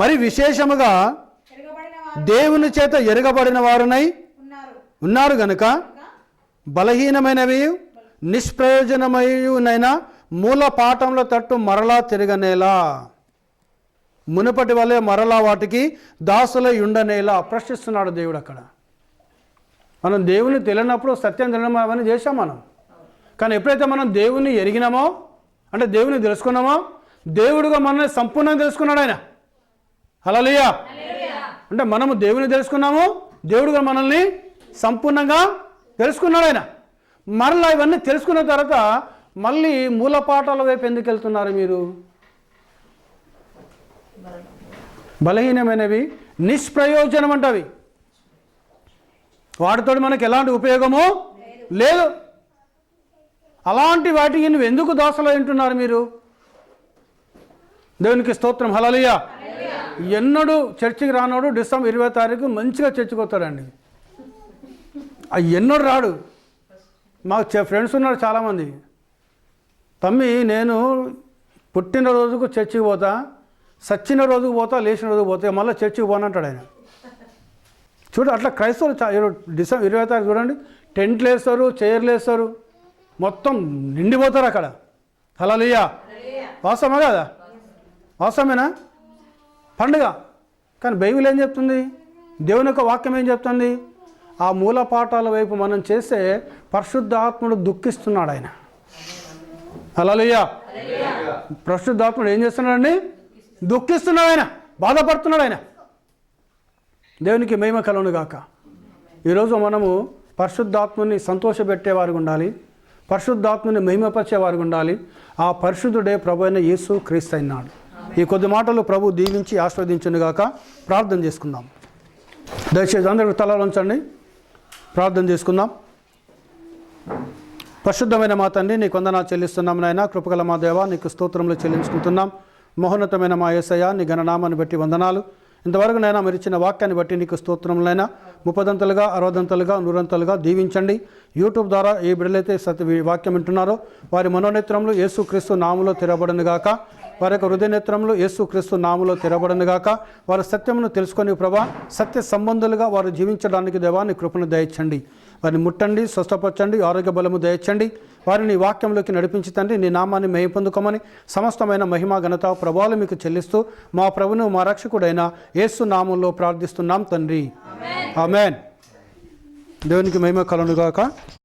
మరి విశేషముగా దేవుని చేత ఎరగబడిన వారునై ఉన్నారు గనుక బలహీనమైనవి నిష్ప్రయోజనమైనైనా మూల పాఠంలో తట్టు మరలా తిరగనేలా, మునుపటి వల్లే మరలా వాటికి దాసులై ఉండనేలా ప్రశ్నిస్తున్నాడు దేవుడు. అక్కడ మనం దేవుని తెలియనప్పుడు, సత్యం తెలియనమో అవన్నీ చేశాం మనం. కానీ ఎప్పుడైతే మనం దేవుని ఎరిగినామో, అంటే దేవుని తెలుసుకున్నామో, దేవుడుగా మనల్ని సంపూర్ణంగా తెలుసుకున్నాడు ఆయన. హల్లెలూయా. అంటే మనము దేవుని తెలుసుకున్నాము, దేవుడుగా మనల్ని సంపూర్ణంగా తెలుసుకున్నాడు ఆయన. మరలా ఇవన్నీ తెలుసుకున్న తర్వాత మళ్ళీ మూలపాఠాల వైపు ఎందుకు వెళ్తున్నారు మీరు? బలహీనమైనవి, నిష్ప్రయోజనం అంటవి, వాటితో మనకు ఎలాంటి ఉపయోగమో లేదు. అలాంటి వాటికి నువ్వు ఎందుకు దాసులు ఉంటున్నారు మీరు? దేవునికి స్తోత్రం. హల్లెలూయా. ఎన్నడూ చర్చికి రానోడు డిసెంబర్ 20వ తారీఖు మంచిగా చర్చికి వస్తాడండి. ఎన్నడూ రాడు. మాకు ఫ్రెండ్స్ ఉన్నారు చాలామంది. తమ్మి నేను పుట్టినరోజుకు చర్చికి పోతా, సచ్చిన రోజుకు పోతా, లేచిన రోజుకు పోతా, మళ్ళీ చర్చికి పోనంటాడు ఆయన. చూడు అట్లా క్రైస్తవులు డిసెంబర్ 26 చూడండి, టెంట్లు వేస్తారు, చైర్లు వేస్తారు, మొత్తం నిండిపోతారు అక్కడ. హల్లెలూయా. వాస్తవమా కదా? వాస్తవమేనా? పండుగ. కానీ బైబిల్ ఏం చెప్తుంది? దేవుని యొక్క వాక్యం ఏం చెప్తుంది? ఆ మూల పాఠాల వైపు మనం చేస్తే పరిశుద్ధాత్ముడు దుఃఖిస్తున్నాడు ఆయన. హల్లెలూయా. పరిశుద్ధాత్ముడు ఏం చేస్తున్నాడండి? దుఃఖిస్తున్నాడు ఆయన, బాధపడుతున్నాడు ఆయన. దేవునికి మహిమ కలుగును గాక. ఈరోజు మనము పరిశుద్ధాత్మని సంతోషపెట్టేవారు ఉండాలి, పరిశుద్ధాత్మని మహిమపరిచేవారు ఉండాలి. ఆ పరిశుద్ధుడే ప్రభు అయిన యేసు క్రీస్తు అయినాడు. ఈ కొద్ది మాటలు ప్రభు దీవించి ఆస్వాదించును గాక. ప్రార్థన చేసుకుందాం. దయచేసి అందరూ తలలు ఉంచండి, ప్రార్థన చేసుకుందాం. పరిశుద్ధమైన మా తండ్రి, నీకు వందనాలు చెల్లిస్తున్నాం నాయన. కృపగల మా దేవ, నీకు స్తోత్రములు చెల్లించుకుంటున్నాం. మహోన్నతమైన మా యేసయ్య, నీ ఘననామాన్ని బట్టి వందనాలు. ఇంతవరకు నైనా మీరు ఇచ్చిన వాక్యాన్ని బట్టి నీకు స్తోత్రములైనా 30ంతలుగా 60ంతలుగా 100ంతలుగా దీవించండి. యూట్యూబ్ ద్వారా ఏ బిడ్డలైతే వాక్యం వింటున్నారో వారి మనోనేత్రములు యేసుక్రీస్తు నామములో తెరవబడును గాక. వారి యొక్క హృదయనేత్రములు యేసుక్రీస్తు నామములో తెరవబడును గాక. వారి సత్యమును తెలుసుకొని ప్రభా, సత్య సంబంధులుగా వారు జీవించడానికి దేవా నీ కృపను దయచండి. వారిని ముట్టండి, స్వస్థపరచండి, ఆరోగ్య బలము దయచండి. వారిని వాక్యంలోకి నడిపించి తండ్రి నీ నామాన్ని మహిమ పొందుకోమని సమస్తమైన మహిమ ఘనత ప్రభావాలు మీకు చెల్లిస్తూ మా ప్రభును మా రక్షకుడైన యేసు నామంలో ప్రార్థిస్తున్నాం తండ్రి. ఆమేన్. దేవునికి మహిమ కలుగును గాక.